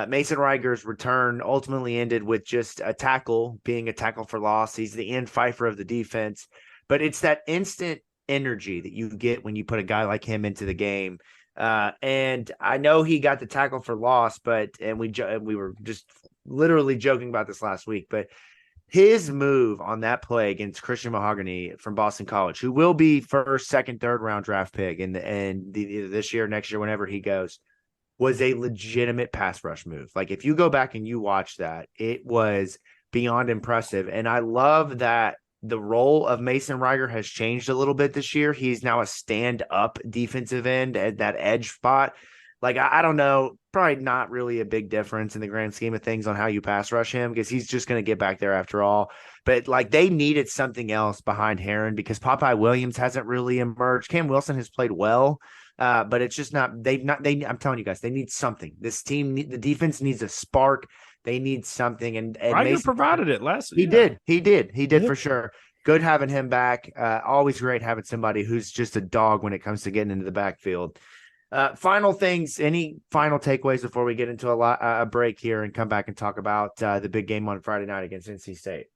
Mason Riger's return ultimately ended with just a tackle being a tackle for loss. He's the end Pfeiffer of the defense, but it's that instant energy that you get when you put a guy like him into the game. And I know he got the tackle for loss, and we were just literally joking about this last week, but his move on that play against Christian Mahogany from Boston College, who will be first, second, third round draft pick either this year, next year, whenever he goes, was a legitimate pass rush move. Like if you go back and you watch that, it was beyond impressive. And I love that the role of Mason Riger has changed a little bit this year. He's now a stand-up defensive end at that edge spot. Like, I don't know, probably not really a big difference in the grand scheme of things on how you pass rush him because he's just going to get back there after all. But, like, they needed something else behind Heron because Popeye Williams hasn't really emerged. Cam Wilson has played well, but it's just not – I'm telling you guys, they need something. This team, the defense needs a spark. They need something. And Ryder provided it last week. He did for sure. Good having him back. Always great having somebody who's just a dog when it comes to getting into the backfield. Final things, any final takeaways before we get into a break here and come back and talk about the big game on Friday night against NC State?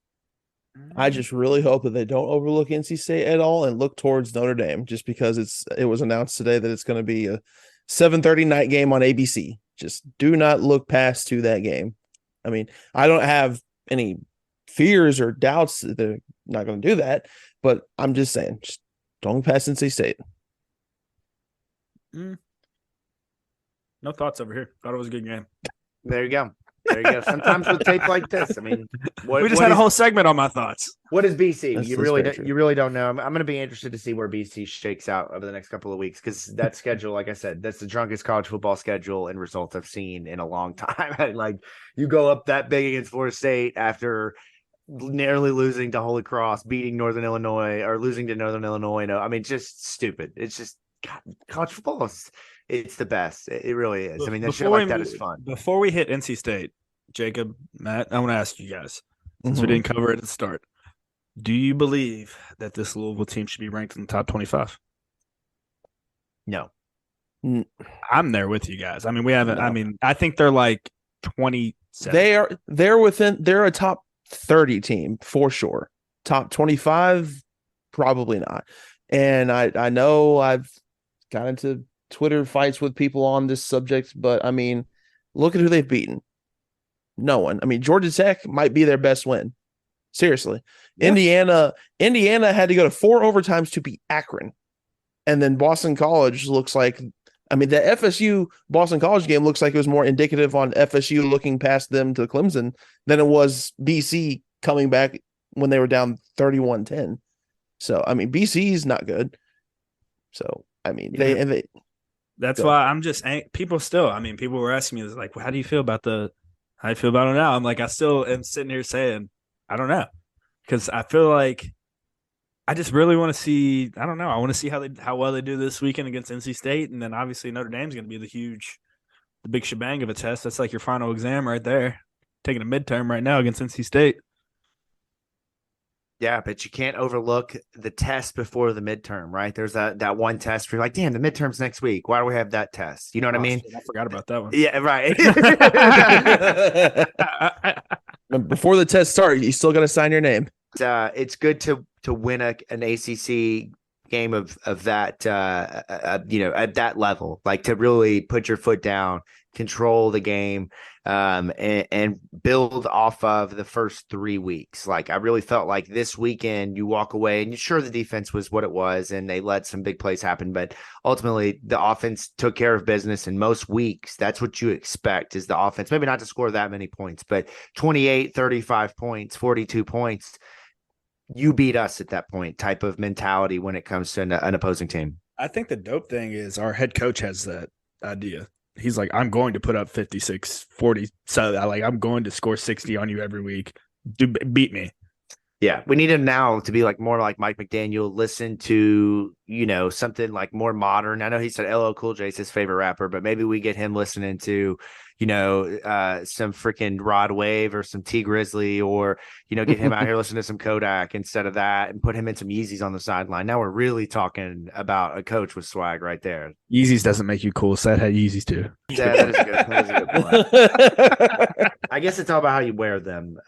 I just really hope that they don't overlook NC State at all and look towards Notre Dame just because it was announced today that it's going to be a 7:30 night game on ABC. Just do not look past to that game. I mean, I don't have any fears or doubts that they're not going to do that, but I'm just saying, just don't look past NC State. No thoughts over here. Thought it was a good game. There you go. Sometimes with tape like this, I mean, we just had a whole segment on my thoughts. What is BC? You really don't know. I'm going to be interested to see where BC shakes out over the next couple of weeks because that schedule, like I said, that's the drunkest college football schedule and results I've seen in a long time. Like you go up that big against Florida State after nearly losing to Holy Cross, beating Northern Illinois, or losing to Northern Illinois. No, I mean, just stupid. It's just God, college football it's the best. It really is. I mean, that shit like that is fun. Before we hit NC State, Jacob, Matt, I want to ask you guys, since we didn't cover it at the start, do you believe that this Louisville team should be ranked in the top 25? No. I'm there with you guys. I mean, we haven't. No. I mean, I think they're like 27. They're a top 30 team for sure. Top 25, probably not. And I know I've got into Twitter fights with people on this subject, but I mean, look at who they've beaten. No one. I mean, Georgia Tech might be their best win. Seriously. Yeah. Indiana had to go to 4 overtimes to beat Akron. And then Boston College looks like, I mean, the FSU Boston College game looks like it was more indicative on FSU looking past them to Clemson than it was BC coming back when they were down 31-10. So, I mean, BC is not good. So, I mean, that's why I'm just people still. I mean, people were asking me, like, well, how do you feel about it now? I'm like, I still am sitting here saying, I don't know, because I feel like I just really want to see. I don't know. I want to see how well they do this weekend against NC State, and then obviously Notre Dame's going to be the big shebang of a test. That's like your final exam right there. Taking a midterm right now against NC State. Yeah, but you can't overlook the test before the midterm, right? There's that one test where you're like, damn, the midterm's next week. Why do we have that test? You know what I mean? I forgot about that one. Yeah, right. Before the test starts, you still got to sign your name. It's good to win an ACC game of that, at that level, like to really put your foot down, control the game, and build off of the first 3 weeks. Like I really felt like this weekend you walk away and you're sure the defense was what it was and they let some big plays happen, but ultimately the offense took care of business. And most weeks that's what you expect is the offense, maybe not to score that many points, but 28, 35 points, 42 points. You beat us at that point type of mentality when it comes to an opposing team. I think the dope thing is our head coach has that idea. He's like, I'm going to put up 56, 40. So I'm going to score 60 on you every week. Beat me. Yeah. We need him now to be like more like Mike McDaniel, listen to, something like more modern. I know he said LL Cool J is his favorite rapper, but maybe we get him listening to, some freaking Rod Wave or some T Grizzly, or, get him out here listening to some Kodak instead of that and put him in some Yeezys on the sideline. Now we're really talking about a coach with swag right there. Yeezys doesn't make you cool. Seth had Yeezys too. Yeah, that is good. That is a good point. I guess it's all about how you wear them.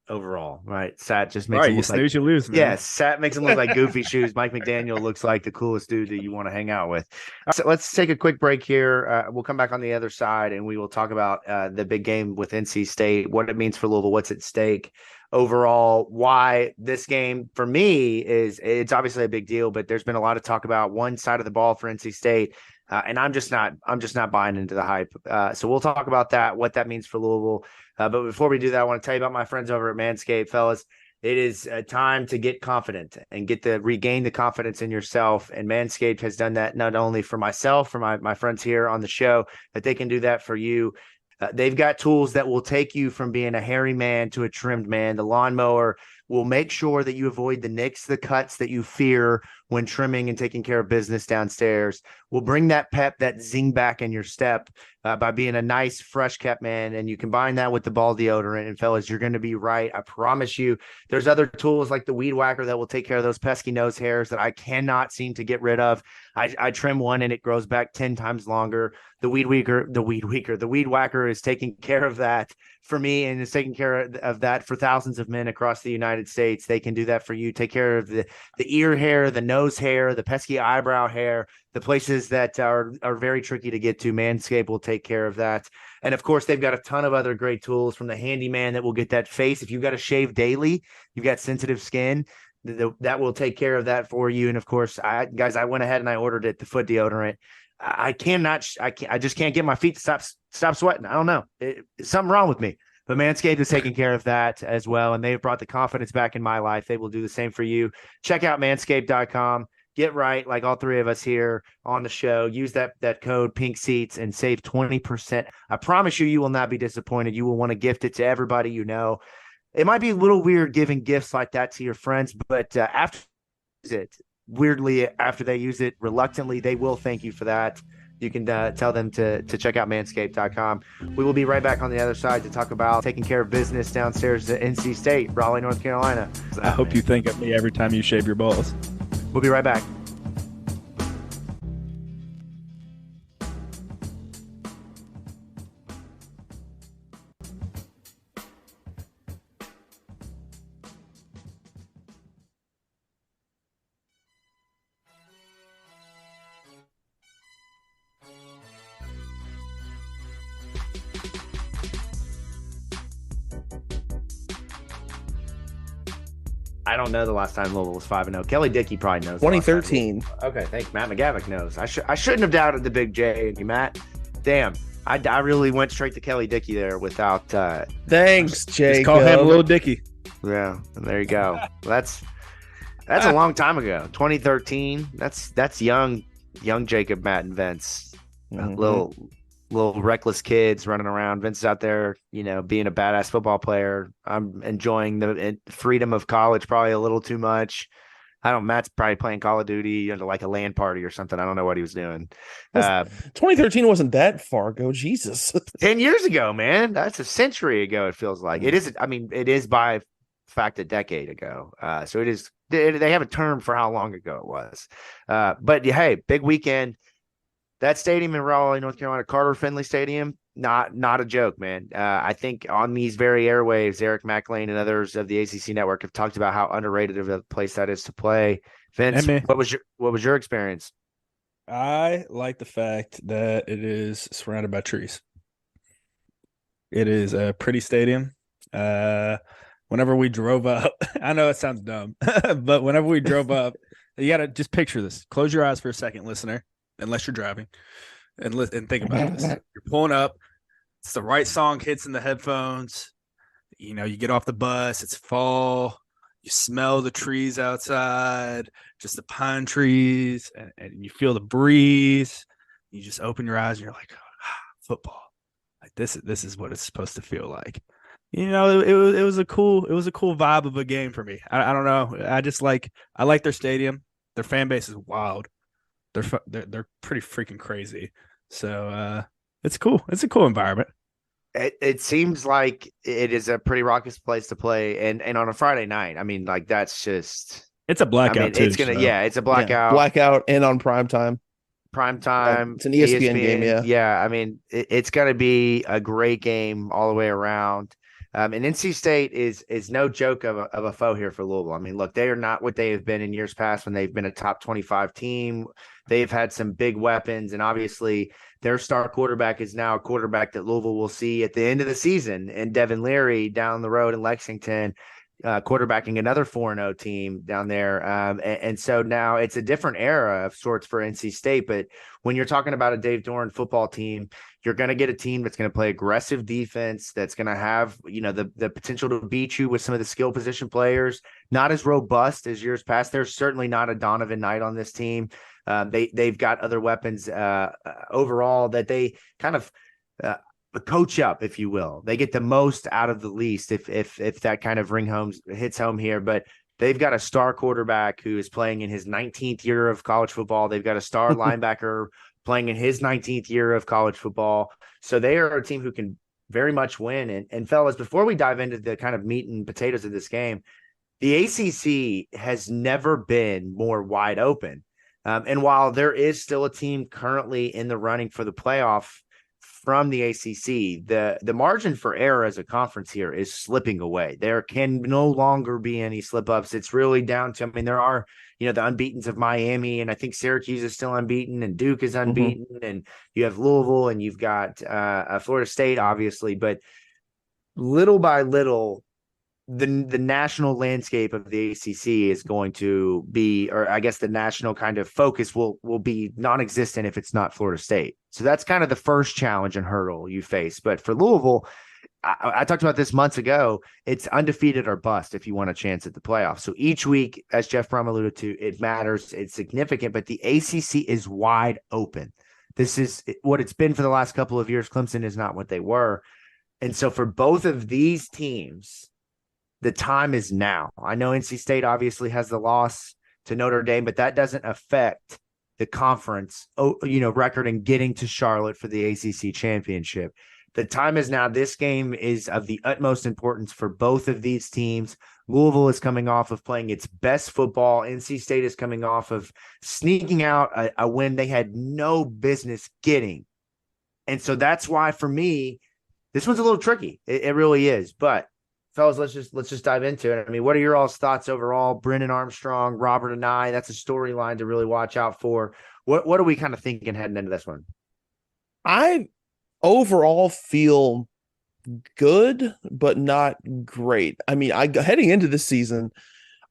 overall, right? Sat just makes Right, him you look like snooze, you lose, man. yeah, Sat makes him look like goofy shoes. Mike McDaniel looks like the coolest dude that you want to hang out with. So let's take a quick break here. We'll come back on the other side and we will talk about the big game with NC State, what it means for Louisville, what's at stake overall, why this game for me it's obviously a big deal, but there's been a lot of talk about one side of the ball for NC State. And I'm just not buying into the hype. So we'll talk about that, what that means for Louisville. But before we do that, I want to tell you about my friends over at Manscaped, fellas. It is time to get confident and regain the confidence in yourself. And Manscaped has done that not only for myself, for my friends here on the show, that they can do that for you. They've got tools that will take you from being a hairy man to a trimmed man. The lawnmower will make sure that you avoid the nicks, the cuts that you fear when trimming and taking care of business downstairs. We'll bring that pep, that zing back in your step by being a nice, fresh kept man. And you combine that with the ball deodorant. And fellas, you're going to be right. I promise you. There's other tools like the weed whacker that will take care of those pesky nose hairs that I cannot seem to get rid of. I trim one and it grows back 10 times longer. The weed whacker is taking care of that for me and is taking care of that for thousands of men across the United States. They can do that for you. Take care of the ear hair, the nose hair, the pesky eyebrow hair, the places that are very tricky to get to. Manscaped will take care of that. And of course, they've got a ton of other great tools, from the handyman that will get that face. If you've got to shave daily, you've got sensitive skin, that will take care of that for you. And of course, I went ahead and I ordered it, the foot deodorant. I just can't get my feet to stop sweating. I don't know. Something wrong with me. But Manscaped is taking care of that as well. And they've brought the confidence back in my life. They will do the same for you. Check out manscaped.com. Get right, like all three of us here on the show. Use that code Pink Seats and save 20%. I promise you will not be disappointed. You will want to gift it to everybody you know. It might be a little weird giving gifts like that to your friends, but after they use it reluctantly, they will thank you for that. You can tell them to check out manscaped.com. We will be right back on the other side to talk about taking care of business downstairs at NC State, Raleigh, North Carolina. I hope you think of me every time you shave your balls. We'll be right back. I don't know the last time Louisville was 5-0. Kelly Dickey probably knows. 2013. Okay, thanks. Matt McGavic knows. I shouldn't have doubted the big J and you, Matt. Damn, I really went straight to Kelly Dickey there without. Thanks, Jake. Just call him Little Dicky. Yeah, and there you go. That's a long time ago. 2013. That's young Jacob, Matt, and Vince. Mm-hmm. Little reckless kids running around. Vince is out there, being a badass football player. I'm enjoying the freedom of college probably a little too much. I don't know. Matt's probably playing Call of Duty into like a LAN party or something. I don't know what he was doing. 2013 wasn't that far ago. Jesus. 10 years ago, man. That's a century ago, it feels like. It is. I mean, it is by fact a decade ago. So it is. They have a term for how long ago it was. But hey, big weekend. That stadium in Raleigh, North Carolina, Carter Finley Stadium, not a joke, man. I think on these very airwaves, Eric McLean and others of the ACC network have talked about how underrated of a place that is to play. Vince, what was your experience? I like the fact that it is surrounded by trees. It is a pretty stadium. Whenever we drove up, I know it sounds dumb, but whenever we drove up, you got to just picture this. Close your eyes for a second, listener. Unless you're driving, and think about this. You're pulling up. It's the right song hits in the headphones. You get off the bus. It's fall. You smell the trees outside, just the pine trees, and you feel the breeze. You just open your eyes and you're like, football. Like this is what it's supposed to feel like. It was a cool vibe of a game for me. I don't know. I like their stadium. Their fan base is wild. They're pretty freaking crazy. So it's cool. It's a cool environment. It seems like it is a pretty raucous place to play, and on a Friday night. I mean, like that's just it's a blackout. It's a blackout. Blackout and on prime time. prime time. It's an ESPN game, yeah. Yeah, I mean, it's going to be a great game all the way around. And NC State is no joke of a foe here for Louisville. I mean, look, they are not what they have been in years past when they've been a top 25 team. They've had some big weapons, and obviously their star quarterback is now a quarterback that Louisville will see at the end of the season, and Devin Leary down the road in Lexington, quarterbacking another 4-0 team down there. And so now it's a different era of sorts for NC State. But when you're talking about a Dave Doran football team, you're going to get a team that's going to play aggressive defense, that's going to have, the potential to beat you with some of the skill position players, not as robust as years past. There's certainly not a Donovan Knight on this team. They've got other weapons overall that they kind of coach up, if you will. They get the most out of the least, if that kind of hits home here. But they've got a star quarterback who is playing in his 19th year of college football. They've got a star linebacker playing in his 19th year of college football. So they are a team who can very much win. And fellas, before we dive into the kind of meat and potatoes of this game, the ACC has never been more wide open. And while there is still a team currently in the running for the playoff from the ACC, the margin for error as a conference here is slipping away. There can no longer be any slip-ups. It's really down to, there are, the unbeatens of Miami, and I think Syracuse is still unbeaten, and Duke is unbeaten, and you have Louisville, and you've got Florida State, obviously. But little by little, the national landscape of the ACC is going to be, or I guess the national kind of focus will be non-existent if it's not Florida State. So that's kind of the first challenge and hurdle you face. But for Louisville, I talked about this months ago. It's undefeated or bust if you want a chance at the playoffs. So each week, as Jeff Brum alluded to, it matters. It's significant, but the ACC is wide open. This is what it's been for the last couple of years. Clemson is not what they were. And so for both of these teams, the time is now. I know NC State obviously has the loss to Notre Dame, but that doesn't affect the conference, record and getting to Charlotte for the ACC championship. The time is now. This game is of the utmost importance for both of these teams. Louisville is coming off of playing its best football. NC State is coming off of sneaking out a win they had no business getting. And so that's why, for me, this one's a little tricky. It really is. But fellas, let's just dive into it. What are your all's thoughts overall? Brennan Armstrong, Robert and I, that's a storyline to really watch out for. What are we kind of thinking heading into this one? I overall feel good, but not great. Heading into this season,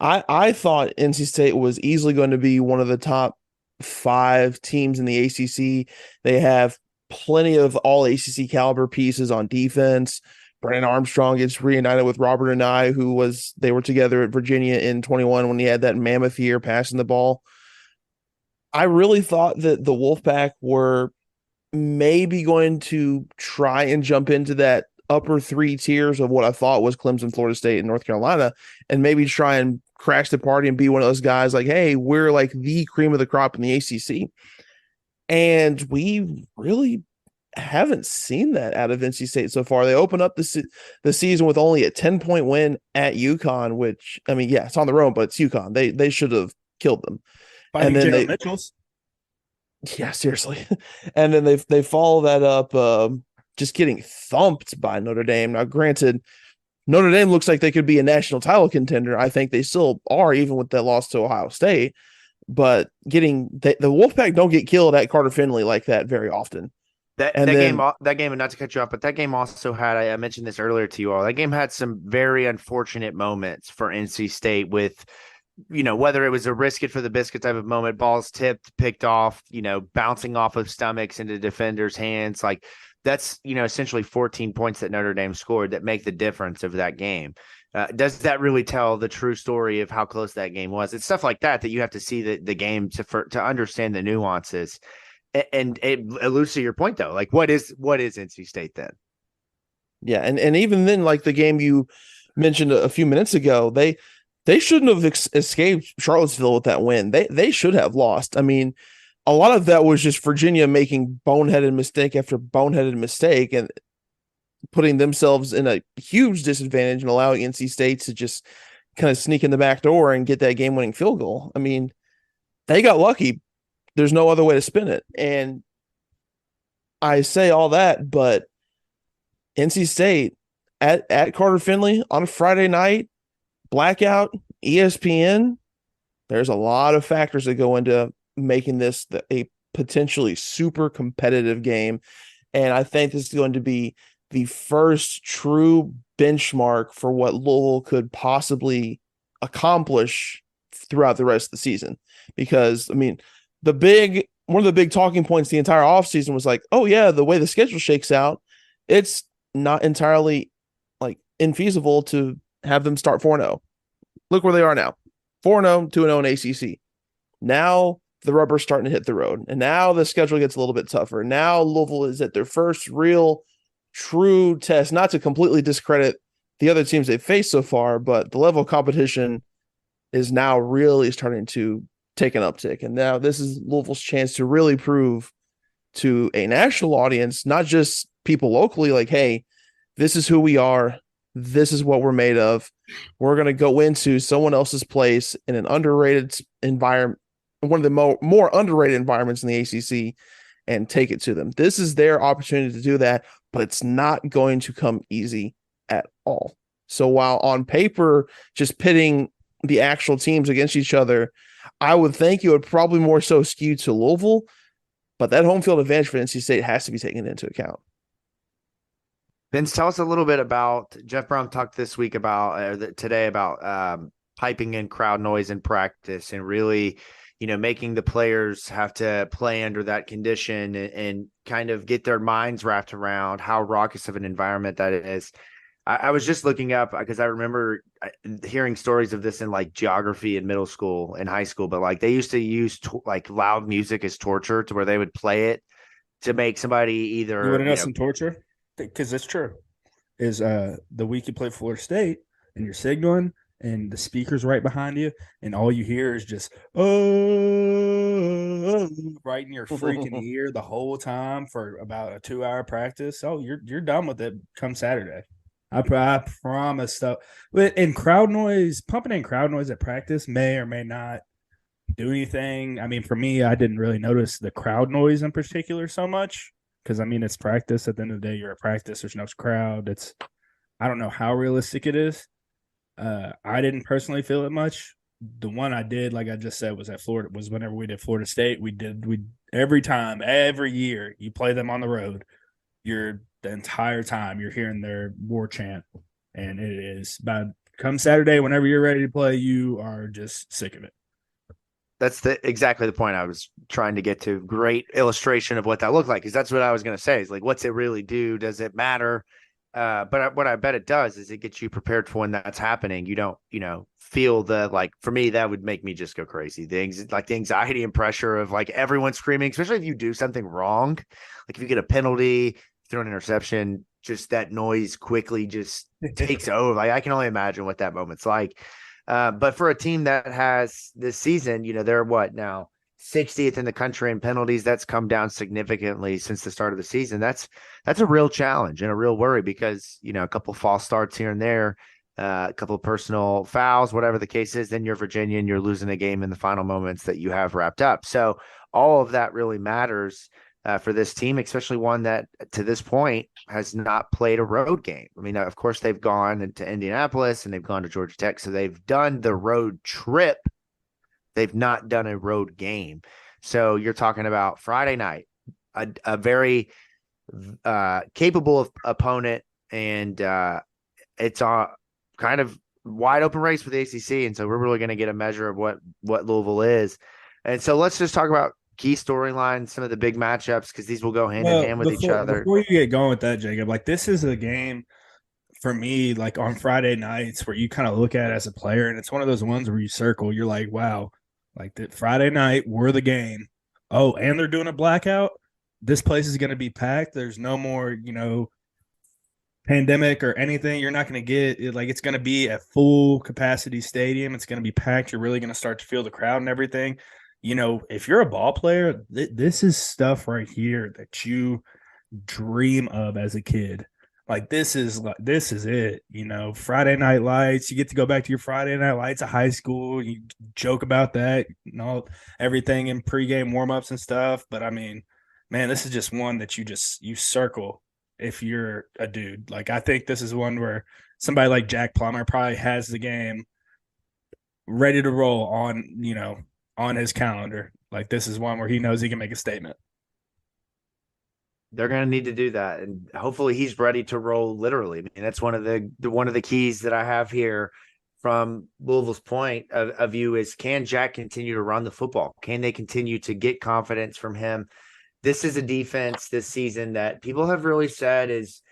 I thought NC State was easily going to be one of the top 5 teams in the ACC. They have plenty of all ACC caliber pieces on defense. Brennan Armstrong gets reunited with Robert and I, they were together at Virginia in 21 when he had that mammoth year passing the ball. I really thought that the Wolfpack were maybe going to try and jump into that upper 3 tiers of what I thought was Clemson, Florida State, and North Carolina, and maybe try and crash the party and be one of those guys like, hey, we're like the cream of the crop in the ACC. And we really haven't seen that out of NC State so far. They open up the season with only a 10-point win at UConn, which, it's on the road, but it's UConn. They should have killed them. Fighting and then Mitchells. Yeah, seriously. And then they follow that up just getting thumped by Notre Dame. Now, granted, Notre Dame looks like they could be a national title contender. I think they still are, even with that loss to Ohio State. But the Wolfpack don't get killed at Carter Finley like that very often. That game, and not to cut you off, but that game also had, I mentioned this earlier to you all, that game had some very unfortunate moments for NC State with, whether it was a risk it for the biscuit type of moment, balls tipped, picked off, bouncing off of stomachs into defenders' hands. Like that's, essentially 14 points that Notre Dame scored that make the difference of that game. Does that really tell the true story of how close that game was? It's stuff like that you have to see the game to understand the nuances. And it alludes to your point, though. Like, what is NC State then? Yeah, and even then, like the game you mentioned a few minutes ago, they shouldn't have escaped Charlottesville with that win. They should have lost. A lot of that was just Virginia making boneheaded mistake after boneheaded mistake and putting themselves in a huge disadvantage and allowing NC State to just kind of sneak in the back door and get that game-winning field goal. They got lucky. There's no other way to spin it. And I say all that, but NC State at Carter Finley on a Friday night, blackout, ESPN, there's a lot of factors that go into making this a potentially super competitive game. And I think this is going to be the first true benchmark for what Louisville could possibly accomplish throughout the rest of the season. Because, I mean, one of the big talking points the entire offseason was like, oh, yeah, the way the schedule shakes out, it's not entirely like infeasible to have them start 4-0. Look where they are now. 4-0, 2-0 in ACC. Now the rubber's starting to hit the road. And now the schedule gets a little bit tougher. Now Louisville is at their first real, true test, not to completely discredit the other teams they've faced so far, but the level of competition is now really starting to take an uptick. And now this is Louisville's chance to really prove to a national audience, not just people locally, like, hey, this is who we are. This is what we're made of. We're going to go into someone else's place in an underrated environment, one of the more underrated environments in the ACC, and take it to them. This is their opportunity to do that, but it's not going to come easy at all. So while on paper, just pitting the actual teams against each other, I would think it would probably more so skew to Louisville, but that home field advantage for NC State has to be taken into account. Vince, tell us a little bit about Jeff Brown talked this week today about piping in crowd noise in practice and really, making the players have to play under that condition and kind of get their minds wrapped around how raucous of an environment that is. I was just looking up because I remember hearing stories of this in like geography in middle school and high school, but like they used to use like loud music as torture to where they would play it to make somebody either. You want to know some torture? Because it's true. Is the week you play Florida State and you're signaling and the speaker's right behind you and all you hear is just right in your freaking ear the whole time for about a 2-hour practice. Oh, you're done with it come Saturday. I promise. So, and crowd noise, pumping in crowd noise at practice may or may not do anything. I mean, for me, I didn't really notice the crowd noise in particular so much. Because, I mean, it's practice. At the end of the day, you're at practice. There's no crowd. I don't know how realistic it is. I didn't personally feel it much. The one I did, like I just said, was at Florida. Was whenever we did Florida State. We every year you play them on the road. The entire time you're hearing their war chant, and it is come Saturday, whenever you're ready to play, you are just sick of it. That's exactly the point I was trying to get to. Great illustration of what that looked like, because that's what I was going to say. Is like, what's it really do? Does it matter? But what I bet it does is it gets you prepared for when that's happening. You don't, feel for me, that would make me just go crazy. The anxiety and pressure of like everyone screaming, especially if you do something wrong. Like if you get a penalty, throw an interception, just that noise quickly just takes over. Like I can only imagine what that moment's like. But for a team that has this season, they're what now 60th in the country in penalties. That's come down significantly since the start of the season. That's a real challenge and a real worry because, a couple false starts here and there, a couple of personal fouls, whatever the case is, then you're Virginia and you're losing a game in the final moments that you have wrapped up. So all of that really matters for this team, especially one that to this point has not played a road game. I mean, of course, they've gone into Indianapolis and they've gone to Georgia Tech. So they've done the road trip. They've not done a road game. So you're talking about Friday night, a very capable opponent, and it's a kind of wide open race for the ACC. And so we're really going to get a measure of what Louisville is. And so let's just talk about key storylines, some of the big matchups, because these will go hand in hand with each other. Before you get going with that, Jacob, like this is a game for me, like on Friday nights where you kind of look at it as a player, and it's one of those ones where you circle, you're like, wow, like that Friday night, we're the game. Oh, and they're doing a blackout. This place is going to be packed. There's no more, pandemic or anything. You're not going to get it. Like it's going to be a full capacity stadium. It's going to be packed. You're really going to start to feel the crowd and everything. If you're a ball player, this is stuff right here that you dream of as a kid. Like this is it, Friday night lights. You get to go back to your Friday night lights of high school. You joke about that, everything in pregame warmups and stuff. But I mean, man, this is just one that you circle if you're a dude. Like I think this is one where somebody like Jack Plummer probably has the game ready to roll on his calendar. Like this is one where he knows he can make a statement. They're going to need to do that, and hopefully he's ready to roll. Literally, I mean, that's one of the keys that I have here from Louisville's point of view is, can Jack continue to run the football? Can they continue to get confidence from him? This is a defense this season that people have really said is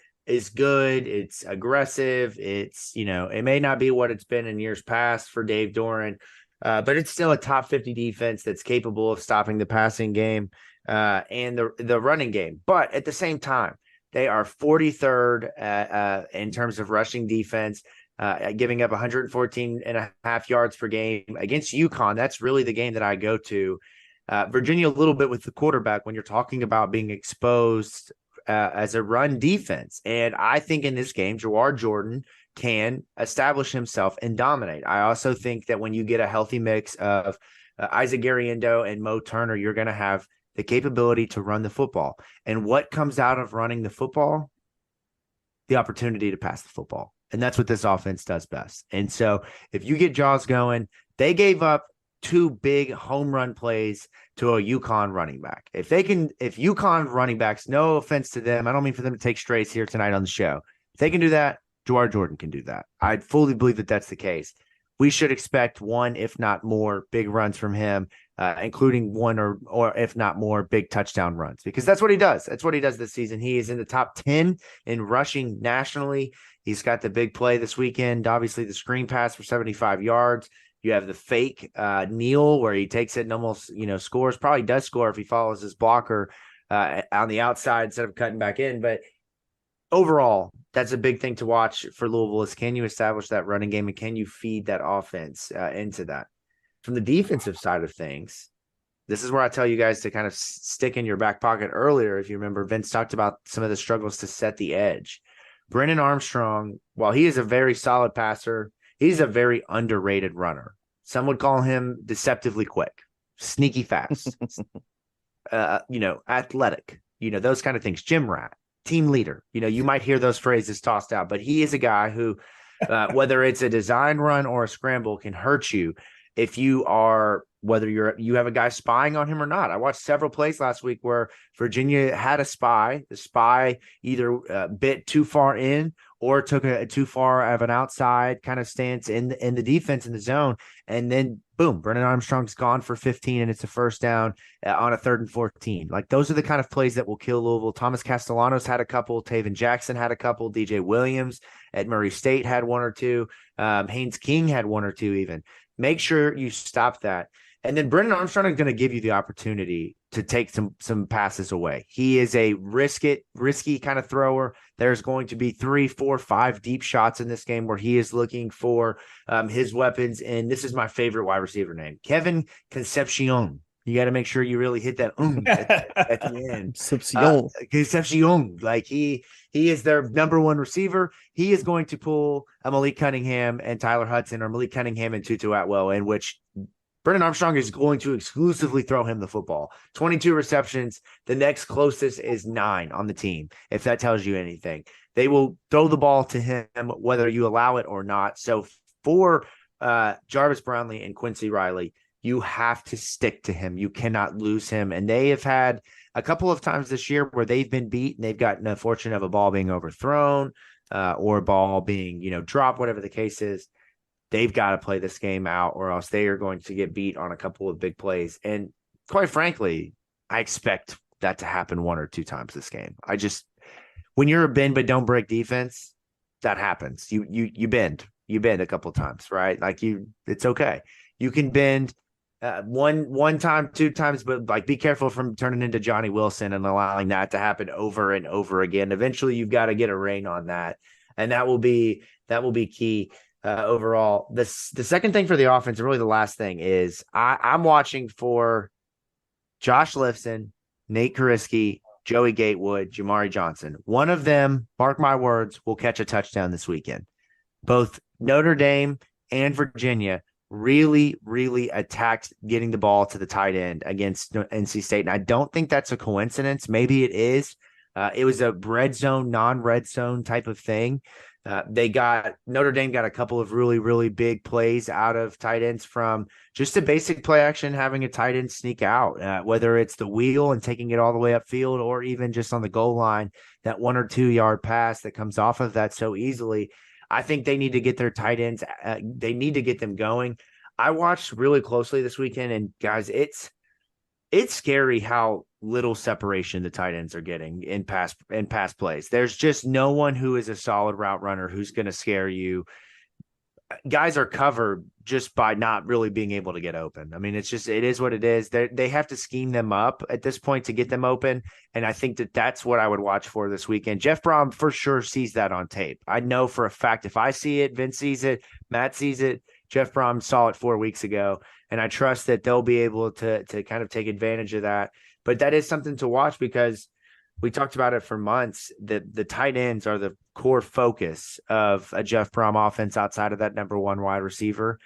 good. It's aggressive. It's, it may not be what it's been in years past for Dave Doran, but it's still a top 50 defense that's capable of stopping the passing game and the running game. But at the same time, they are 43rd in terms of rushing defense, giving up 114.5 yards per game against UConn. That's really the game that I go to. Virginia a little bit with the quarterback when you're talking about being exposed as a run defense. And I think in this game, Jawar Jordan can establish himself and dominate. I also think that when you get a healthy mix of Isaac Garriendo and Mo Turner, you're going to have the capability to run the football. And what comes out of running the football? The opportunity to pass the football. And that's what this offense does best. And so if you get Jaws going, they gave up 2 big home run plays to a UConn running back. If UConn running backs, no offense to them, I don't mean for them to take strays here tonight on the show. If they can do that, Jawar Jordan can do that. I fully believe that that's the case. We should expect one, if not more, big runs from him, including one or if not more big touchdown runs, because that's what he does. That's what he does this season. He is in the top 10 in rushing nationally. He's got the big play this weekend, obviously the screen pass for 75 yards. You have the fake kneel where he takes it and almost, scores. Probably does score if he follows his blocker on the outside instead of cutting back in. But overall, that's a big thing to watch for Louisville is, can you establish that running game and can you feed that offense into that? From the defensive side of things, this is where I tell you guys to kind of stick in your back pocket earlier. If you remember, Vince talked about some of the struggles to set the edge. Brennan Armstrong, while he is a very solid passer, he's a very underrated runner. Some would call him deceptively quick, sneaky fast, athletic, those kind of things. Gym rat, team leader. You might hear those phrases tossed out, but he is a guy who, whether it's a design run or a scramble, can hurt you if you are, whether you have a guy spying on him or not. I watched several plays last week where Virginia had a spy. The spy either bit too far in or took a too far of an outside kind of stance in the defense in the zone. And then boom, Brennan Armstrong's gone for 15 and it's a first down on a 3rd and 14. Like those are the kind of plays that will kill Louisville. Thomas Castellanos had a couple. Taven Jackson had a couple. DJ Williams at Murray State had 1 or 2. Haynes King had 1 or 2 even. Make sure you stop that. And then Brennan Armstrong is going to give you the opportunity to take some passes away. He is a risky kind of thrower. There's going to be 3, 4, 5 deep shots in this game where he is looking for his weapons. And this is my favorite wide receiver name, Kevin Concepcion. You got to make sure you really hit that at the end. Concepcion. Like he is their number 1 receiver. He is going to pull a Malik Cunningham and Tyler Hudson, or Malik Cunningham and Tutu Atwell, in which Brennan Armstrong is going to exclusively throw him the football. 22 receptions. The next closest is 9 on the team, if that tells you anything. They will throw the ball to him whether you allow it or not. So for Jarvis Brownlee and Quincy Riley, you have to stick to him. You cannot lose him. And they have had a couple of times this year where they've been beat and they've gotten the fortune of a ball being overthrown or a ball being, dropped, whatever the case is. They've got to play this game out or else they are going to get beat on a couple of big plays. And quite frankly, I expect that to happen 1 or 2 times this game. When you're a bend but don't break defense, that happens. You bend a couple of times, right? Like it's okay. You can bend one time, 2 times, but like be careful from turning into Johnny Wilson and allowing that to happen over and over again. Eventually, you've got to get a rein on that, and that will be key. Overall, the second thing for the offense, really the last thing, is I'm watching for Josh Lifson, Nate Kariski, Joey Gatewood, Jamari Johnson. One of them, mark my words, will catch a touchdown this weekend. Both Notre Dame and Virginia really, really attacked getting the ball to the tight end against NC State. And I don't think that's a coincidence. Maybe it is. It was a red zone, non-red zone type of thing. Notre Dame got a couple of really, really big plays out of tight ends from just a basic play action, having a tight end sneak out, whether it's the wheel and taking it all the way upfield or even just on the goal line, that 1 or 2 yard pass that comes off of that so easily. I think they need to get their tight ends. They need to get them going. I watched really closely this weekend, and guys, it's scary how little separation the tight ends are getting in pass plays. There's just no one who is a solid route runner who's going to scare you. Guys are covered just by not really being able to get open. I mean, it is what it is. They have to scheme them up at this point to get them open. And I think that's what I would watch for this weekend. Jeff Brom for sure sees that on tape. I know for a fact, if I see it, Vince sees it, Matt sees it, Jeff Brom saw it 4 weeks ago. And I trust that they'll be able to kind of take advantage of that. But that is something to watch because we talked about it for months. The tight ends are the core focus of a Jeff Brom offense outside of that number one wide receiver.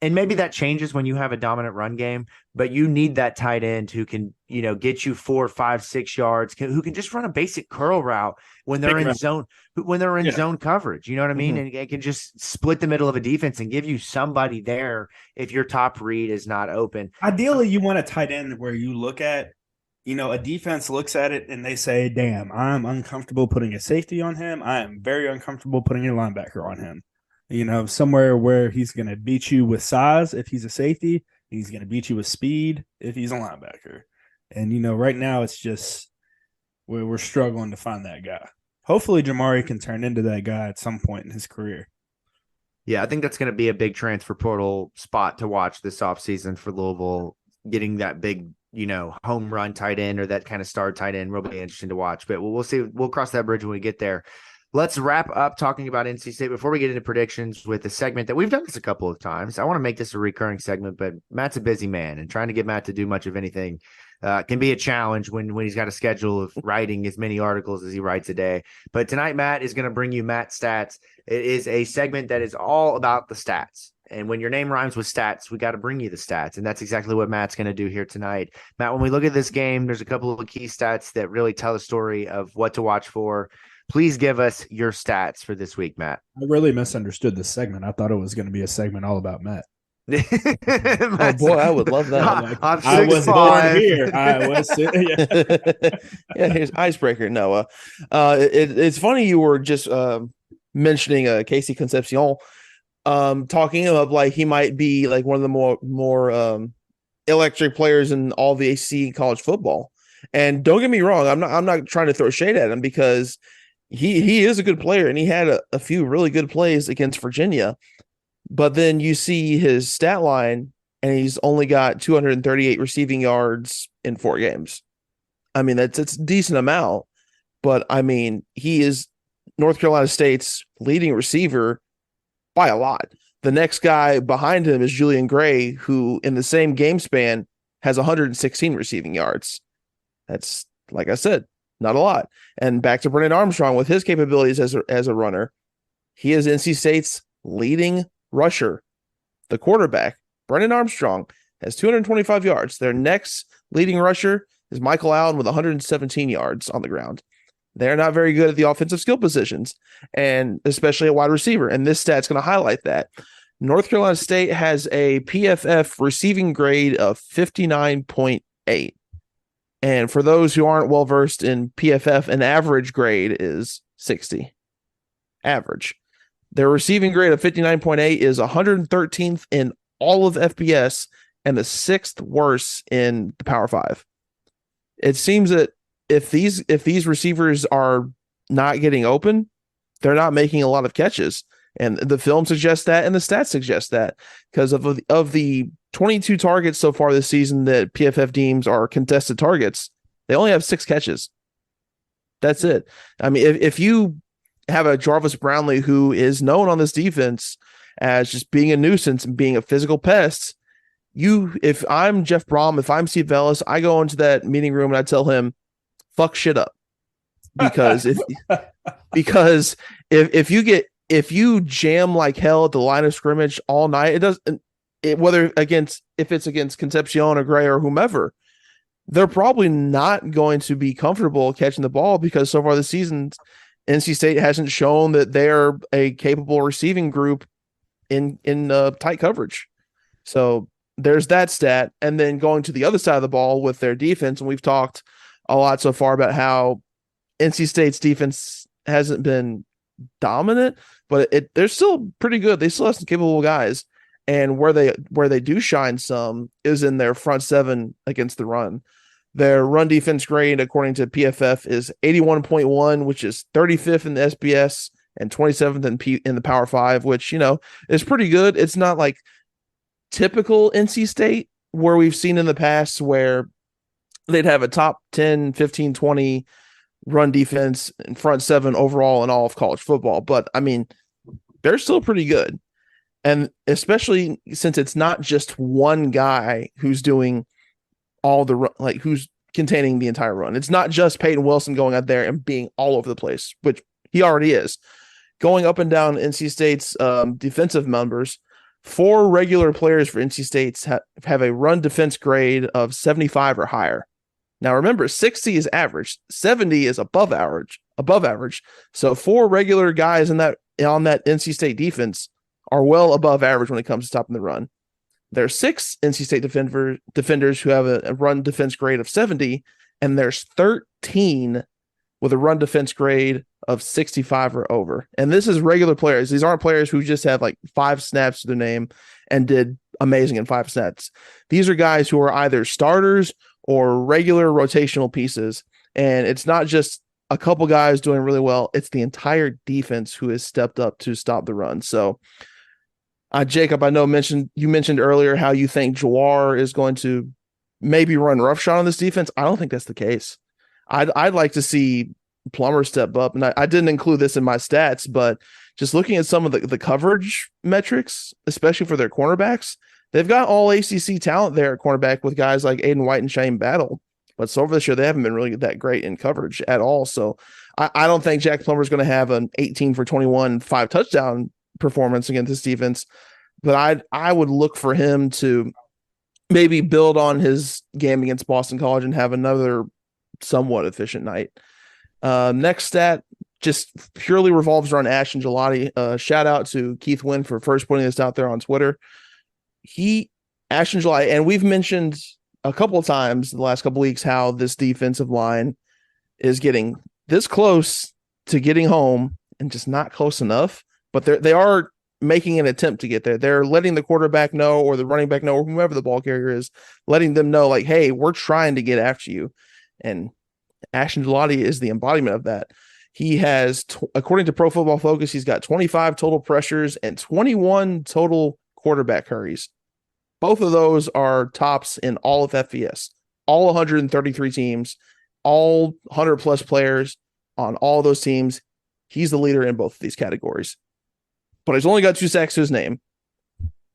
And maybe that changes when you have a dominant run game, but you need that tight end who can, get you 4, 5, 6 yards, who can just run a basic curl route when they're in zone coverage. You know what I mean? Mm-hmm. And it can just split the middle of a defense and give you somebody there if your top read is not open. Ideally, you want a tight end where you look at, a defense looks at it and they say, damn, I'm uncomfortable putting a safety on him. I am very uncomfortable putting a linebacker on him. Somewhere where he's going to beat you with size if he's a safety. He's going to beat you with speed if he's a linebacker. And, right now it's just we're struggling to find that guy. Hopefully Jamari can turn into that guy at some point in his career. Yeah, I think that's going to be a big transfer portal spot to watch this offseason for Louisville, getting that big, home run tight end or that kind of star tight end will be interesting to watch. But we'll see. We'll cross that bridge when we get there. Let's wrap up talking about NC State before we get into predictions with a segment that we've done this a couple of times. I want to make this a recurring segment, but Matt's a busy man, and trying to get Matt to do much of anything can be a challenge when he's got a schedule of writing as many articles as he writes a day. But tonight, Matt is going to bring you Matt Stats. It is a segment that is all about the stats. And when your name rhymes with stats, we got to bring you the stats. And that's exactly what Matt's going to do here tonight. Matt, when we look at this game, there's a couple of key stats that really tell the story of what to watch for. Please give us your stats for this week, Matt. I really misunderstood this segment. I thought it was going to be a segment all about Matt. Oh boy, I would love that. I was born here. I was yeah, here's icebreaker, Noah. It's funny you were just mentioning Casey Concepcion, talking about like he might be like one of the more electric players in all the ACC college football. And don't get me wrong, I'm not trying to throw shade at him because he is a good player and he had a few really good plays against Virginia. But then you see his stat line and he's only got 238 receiving yards in 4 games. I mean, it's a decent amount, but I mean, he is North Carolina State's leading receiver by a lot. The next guy behind him is Julian Gray, who in the same game span has 116 receiving yards. That's, like I said, not a lot. And back to Brennan Armstrong with his capabilities as a runner. He is NC State's leading rusher. The quarterback, Brennan Armstrong, has 225 yards. Their next leading rusher is Michael Allen with 117 yards on the ground. They're not very good at the offensive skill positions, and especially a wide receiver. And this stat's going to highlight that. North Carolina State has a PFF receiving grade of 59.8. And for those who aren't well versed in PFF, an average grade is 60. Average. Their receiving grade of 59.8 is 113th in all of FBS and the 6th worst in the Power 5. It seems that if these receivers are not getting open, they're not making a lot of catches. And the film suggests that, and the stats suggest that, because of the 22 targets so far this season that PFF deems are contested targets, they only have 6 catches. That's it. I mean, if you have a Jarvis Brownlee who is known on this defense as just being a nuisance and being a physical pest, if I'm Jeff Brom, if I'm Steve Vellis, I go into that meeting room and I tell him, fuck shit up. Because if you jam like hell at the line of scrimmage all night, if it's against Concepcion or Gray or whomever, they're probably not going to be comfortable catching the ball because so far this season, NC State hasn't shown that they're a capable receiving group in tight coverage. So there's that stat. And then going to the other side of the ball with their defense, and we've talked a lot so far about how NC State's defense hasn't been dominant, but they're still pretty good. They still have some capable guys. And where they do shine some is in their front seven against the run. Their run defense grade, according to PFF, is 81.1, which is 35th in the SBS and 27th in the Power 5, which, is pretty good. It's not like typical NC State where we've seen in the past where they'd have a top 10, 15, 20 run defense and front seven overall in all of college football. But, they're still pretty good. And especially since it's not just one guy who's doing all who's containing the entire run. It's not just Peyton Wilson going out there and being all over the place, which he already is. Going up and down NC State's defensive members, 4 regular players for NC State have a run defense grade of 75 or higher. Now remember, 60 is average, 70 is above average. So 4 regular guys on that NC State defense are well above average when it comes to stopping the run. There's 6 NC State defenders who have a run defense grade of 70, and there's 13 with a run defense grade of 65 or over. And this is regular players. These aren't players who just have like 5 snaps to their name and did amazing in 5 sets. These are guys who are either starters or regular rotational pieces. And it's not just a couple guys doing really well. It's the entire defense who has stepped up to stop the run. So, Jacob, I know you mentioned earlier how you think Jawar is going to maybe run roughshod on this defense. I don't think that's the case. I'd like to see Plummer step up, and I didn't include this in my stats, but just looking at some of the coverage metrics, especially for their cornerbacks, they've got all ACC talent there at cornerback with guys like Aiden White and Shane Battle. But so far this year, they haven't been really that great in coverage at all. So I don't think Jack Plummer is going to have an 18 for 21, 5 touchdown performance against this defense. But I would look for him to maybe build on his game against Boston College and have another somewhat efficient night. Next stat just purely revolves around Ashton Gelati. Shout out to Keith Wynn for first putting this out there on Twitter. Ashton Gelati, and we've mentioned a couple of times in the last couple of weeks how this defensive line is getting this close to getting home and just not close enough, but they are making an attempt to get there. They're letting the quarterback know, or the running back know, or whomever the ball carrier is, letting them know, like, hey, we're trying to get after you. And Ashton Gelati is the embodiment of that. He has, according to Pro Football Focus, he's got 25 total pressures and 21 total quarterback hurries. Both of those are tops in all of FBS, all 133 teams, all 100-plus players on all those teams. He's the leader in both of these categories. But he's only got 2 sacks to his name.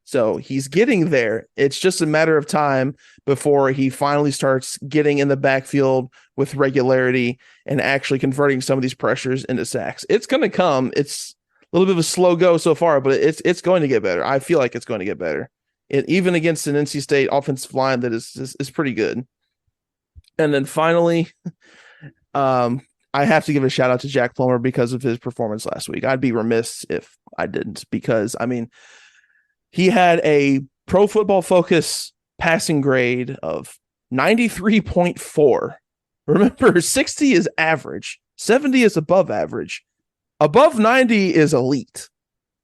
So he's getting there. It's just a matter of time before he finally starts getting in the backfield with regularity and actually converting some of these pressures into sacks. It's going to come. It's a little bit of a slow go so far, but it's going to get better. I feel like it's going to get better. Even against an NC State offensive line that is pretty good. And then finally, I have to give a shout out to Jack Plummer because of his performance last week. I'd be remiss if I didn't, because he had a Pro Football Focus passing grade of 93.4. Remember, 60 is average, 70 is above average, above 90 is elite.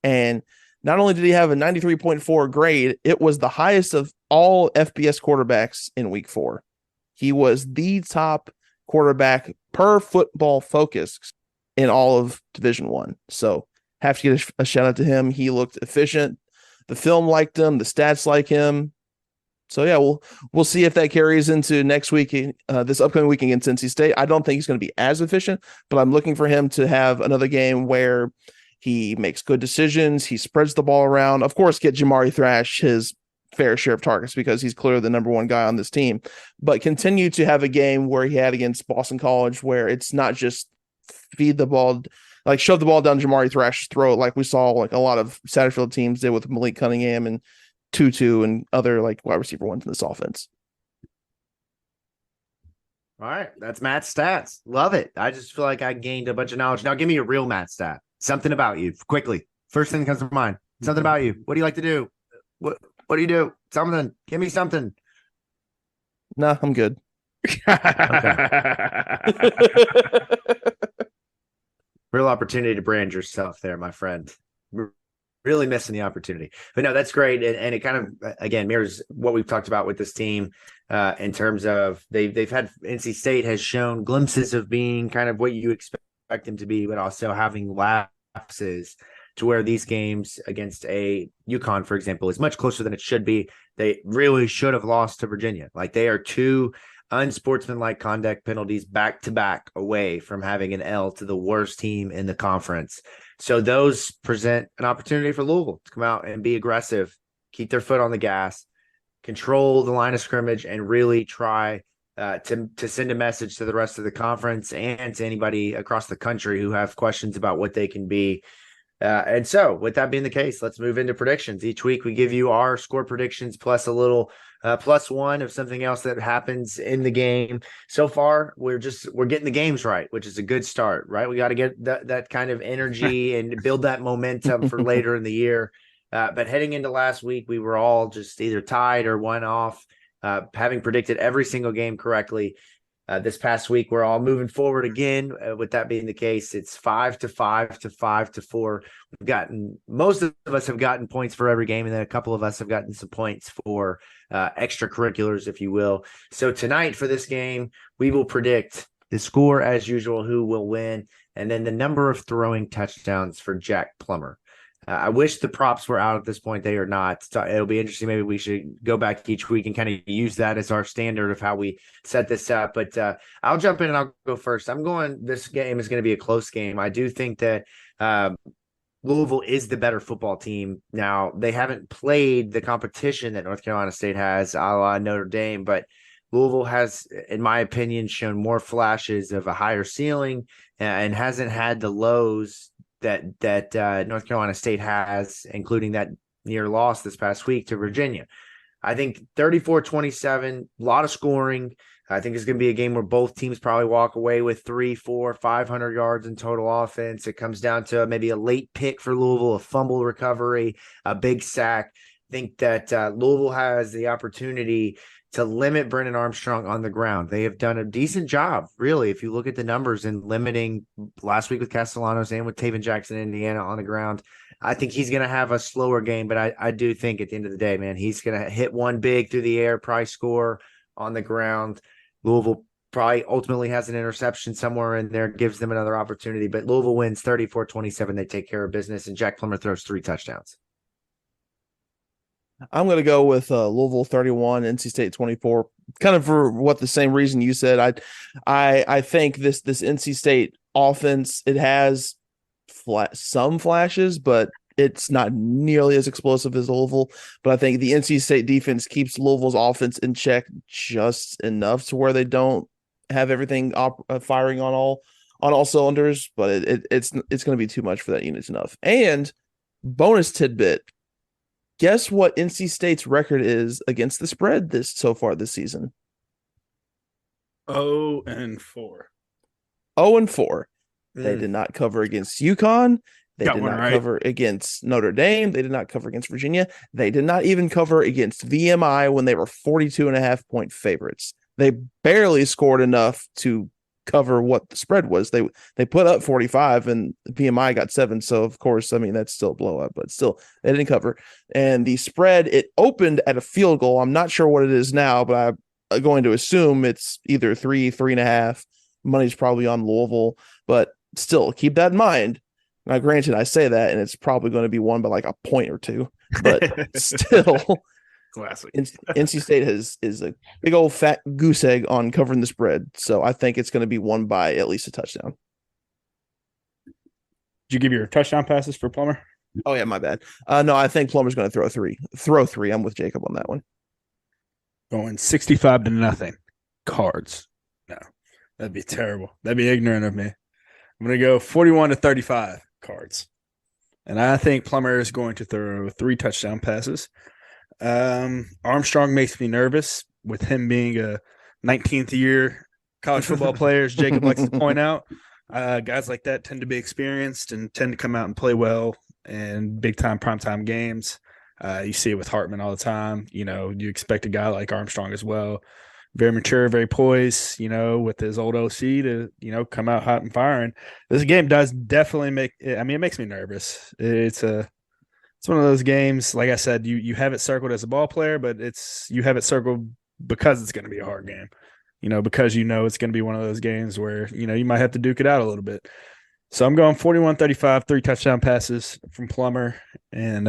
And not only did he have a 93.4 grade, it was the highest of all FBS quarterbacks in week 4. He was the top quarterback per Football Focus in all of Division I. So have to get a shout out to him. He looked efficient. The film liked him. The stats like him. So yeah, we'll see if that carries into next week, this upcoming week against NC State. I don't think he's going to be as efficient, but I'm looking for him to have another game where he makes good decisions. He spreads the ball around. Of course, get Jamari Thrash his fair share of targets because he's clearly the number one guy on this team, but continue to have a game where he had against Boston College where it's not just feed the ball, like shove the ball down Jamari Thrash's throat like we saw like a lot of Satterfield teams did with Malik Cunningham and Tutu and other like wide receiver ones in this offense. All right, that's Matt's stats. Love it. I just feel like I gained a bunch of knowledge. Now give me a real Matt stat. Something about you, quickly. First thing that comes to mind. Something about you. What do you like to do? What do you do? Something. Give me something. Nah, I'm good. Real opportunity to brand yourself there, my friend. Really missing the opportunity. But no, that's great. And it kind of, again, mirrors what we've talked about with this team in terms of they've had NC State has shown glimpses of being kind of what you expect them to be, but also having lapses to where these games against a UConn, for example, is much closer than it should be. They really should have lost to Virginia. Like they are two unsportsmanlike conduct penalties back to back away from having an L to the worst team in the conference. So those present an opportunity for Louisville to come out and be aggressive, keep their foot on the gas, control the line of scrimmage, and really try to send a message to the rest of the conference and to anybody across the country who have questions about what they can be. And so with that being the case, let's move into predictions. Each week we give you our score predictions plus a little plus one of something else that happens in the game. So far, we're getting the games right, which is a good start, right? We got to get that kind of energy and build that momentum for later in the year. But heading into last week, we were all just either tied or one off, having predicted every single game correctly. This past week, we're all moving forward again. With that being the case, it's 5-5 to 5-4. Most of us have gotten points for every game, and then a couple of us have gotten some points for extracurriculars, if you will. So tonight for this game, we will predict the score as usual, who will win, and then the number of throwing touchdowns for Jack Plummer. I wish the props were out at this point. They are not. So it'll be interesting. Maybe we should go back each week and kind of use that as our standard of how we set this up. But I'll jump in and I'll go first. This game is going to be a close game. I do think that Louisville is the better football team. Now, they haven't played the competition that North Carolina State has, a la Notre Dame, but Louisville has, in my opinion, shown more flashes of a higher ceiling and hasn't had the lows that North Carolina State has, including that near loss this past week to Virginia. I think 34-27, a lot of scoring. I think it's going to be a game where both teams probably walk away with 300, 400, 500 yards in total offense. It comes down to maybe a late pick for Louisville, a fumble recovery, a big sack. I think that Louisville has the opportunity to limit Brennan Armstrong on the ground. They have done a decent job, really, if you look at the numbers in limiting last week with Castellanos and with Taven Jackson in Indiana on the ground. I think he's going to have a slower game, but I do think at the end of the day, man, he's going to hit one big through the air, probably score on the ground. Louisville probably ultimately has an interception somewhere in there, gives them another opportunity, but Louisville wins 34-27. They take care of business, and Jack Plummer throws 3 touchdowns. I'm going to go with Louisville 31, NC State 24, kind of for what the same reason you said. I think this NC State offense, it has some flashes, but it's not nearly as explosive as Louisville. But I think the NC State defense keeps Louisville's offense in check just enough to where they don't have everything firing on all cylinders. But it's going to be too much for that unit enough. And bonus tidbit. Guess what NC State's record is against the spread so far this season? 0-4. 0-4. They did not cover against UConn. They did not cover against Notre Dame. They did not cover against Virginia. They did not even cover against VMI when they were 42.5-point favorites. They barely scored enough to cover what the spread was. They put up 45 and PMI got 7. So of course, I mean, that's still a blowout, but still they didn't cover. And the spread, it opened at a field goal. I'm not sure what it is now, but I'm going to assume it's either 3.5. Money's probably on Louisville, but still keep that in mind. Now, granted, I say that, and it's probably going to be won by like a point or 2, but still. Classic. NC State is a big old fat goose egg on covering the spread, so I think it's going to be won by at least a touchdown. Did you give your touchdown passes for Plummer? Oh yeah, my bad. No, I think Plummer's going to throw three. Throw three. I'm with Jacob on that one. Going 65-0. Cards. No, that'd be terrible. That'd be ignorant of me. I'm going to go 41-35 Cards. And I think Plummer is going to throw 3 touchdown passes. Armstrong makes me nervous with him being a 19th year college football player, as Jacob likes to point out. Guys like that tend to be experienced and tend to come out and play well in big-time, primetime games. You see it with Hartman all the time. You expect a guy like Armstrong as well. Very mature, very poised, with his old OC to, come out hot and firing. This game does definitely it makes me nervous. It's one of those games, like I said, you have it circled as a ball player, but you have it circled because it's going to be a hard game, because it's going to be one of those games where, you might have to duke it out a little bit. So I'm going 41-35, 3 touchdown passes from Plummer. And,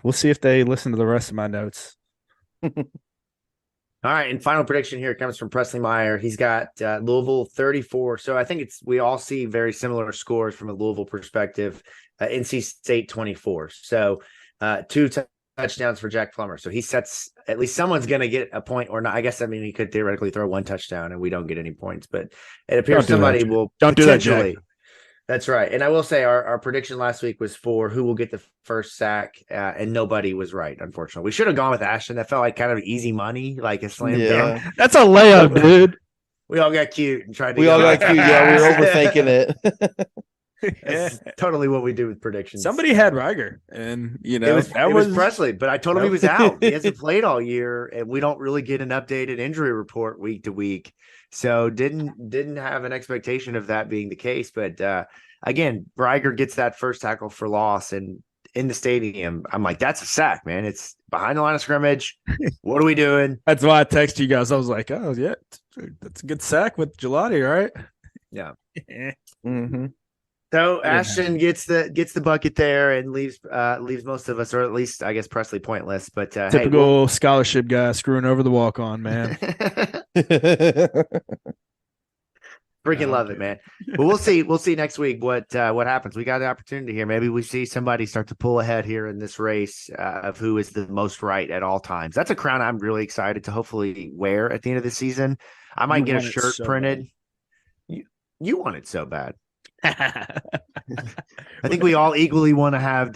we'll see if they listen to the rest of my notes. All right, and final prediction here comes from Presley Meyer. He's got Louisville 34. So I think we all see very similar scores from a Louisville perspective. NC State 24. So 2 touchdowns for Jack Plummer. So he sets, at least someone's going to get a point or not. I guess, he could theoretically throw 1 touchdown and we don't get any points, but it appears somebody will potentially. Do that, that's right. And I will say our prediction last week was for who will get the first sack, and nobody was right, unfortunately. We should have gone with Ashton. That felt like kind of easy money, like a slam dunk. That's a layup, dude. We all got cute and tried to. We all got cute. Yeah, we were overthinking it. That's totally what we do with predictions. Somebody had Reiger, and it was Presley, but I told him he was out. He hasn't played all year, and we don't really get an updated injury report week to week. So didn't have an expectation of that being the case. But again, Reiger gets that first tackle for loss, and in the stadium, I'm like, that's a sack, man. It's behind the line of scrimmage. What are we doing? That's why I texted you guys. I was like, oh yeah, that's a good sack with Gelati, right? Yeah. Mm-hmm. So Ashton gets the bucket there and leaves most of us, or at least I guess Presley, pointless. But typical scholarship guy screwing over the walk on, man. Freaking love it, man. But we'll see. We'll see next week what happens. We got the opportunity here. Maybe we see somebody start to pull ahead here in this race of who is the most right at all times. That's a crown I'm really excited to hopefully wear at the end of the season. I might get a shirt printed. You want it so bad. I think we all equally want to have.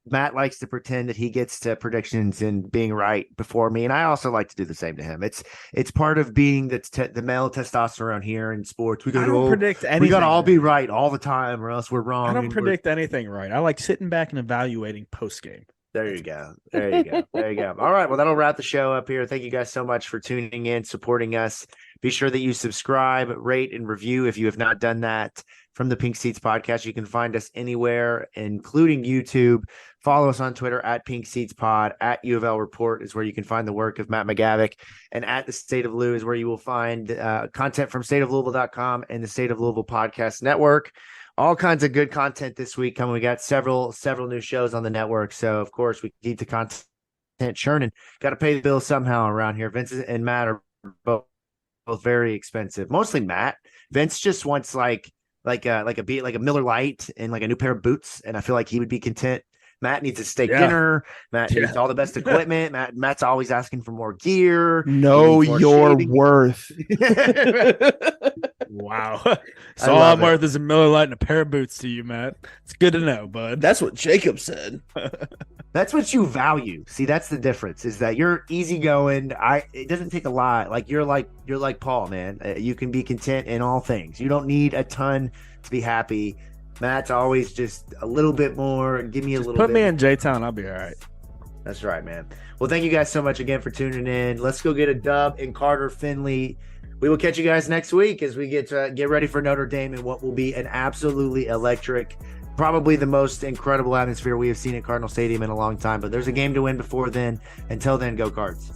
Matt likes to pretend that he gets to predictions and being right before me, and I also like to do the same to him. It's part of being the male testosterone here in sports. We got to predict anything. We got to all be right all the time, or else we're wrong. I don't predict anything right. I like sitting back and evaluating post game. There you go. There you go. There you go. All right. Well, that'll wrap the show up here. Thank you guys so much for tuning in, supporting us. Be sure that you subscribe, rate, and review if you have not done that. From the Pink Seats Podcast, you can find us anywhere, including YouTube. Follow us on Twitter at Pink Seats Pod, at U of L Report is where you can find the work of Matt McGavic, and at the State of Lou is where you will find content from stateoflouisville.com and the State of Louisville Podcast Network. All kinds of good content this week coming. We got several new shows on the network, so of course we keep the content churning. Got to pay the bills somehow around here. Vince and Matt are both very expensive. Mostly Matt. Vince just wants like a Miller Lite and like a new pair of boots, and I feel like he would be content. Matt needs a steak dinner. Matt needs all the best equipment. Matt's always asking for more gear. Know your worth. Wow. So all I'm worth is a Miller Lite and a pair of boots to you, Matt. It's good to know, bud. That's what Jacob said. That's what you value. See, that's the difference, is that you're easygoing. It doesn't take a lot. Like you're like Paul, man. You can be content in all things. You don't need a ton to be happy. Matt's always just a little bit more. Give me a little bit. Put me in J-Town. I'll be all right. That's right, man. Well, thank you guys so much again for tuning in. Let's go get a dub in Carter Finley. We will catch you guys next week as we get ready for Notre Dame and what will be an absolutely electric, probably the most incredible atmosphere we have seen at Cardinal Stadium in a long time. But there's a game to win before then. Until then, go Cards.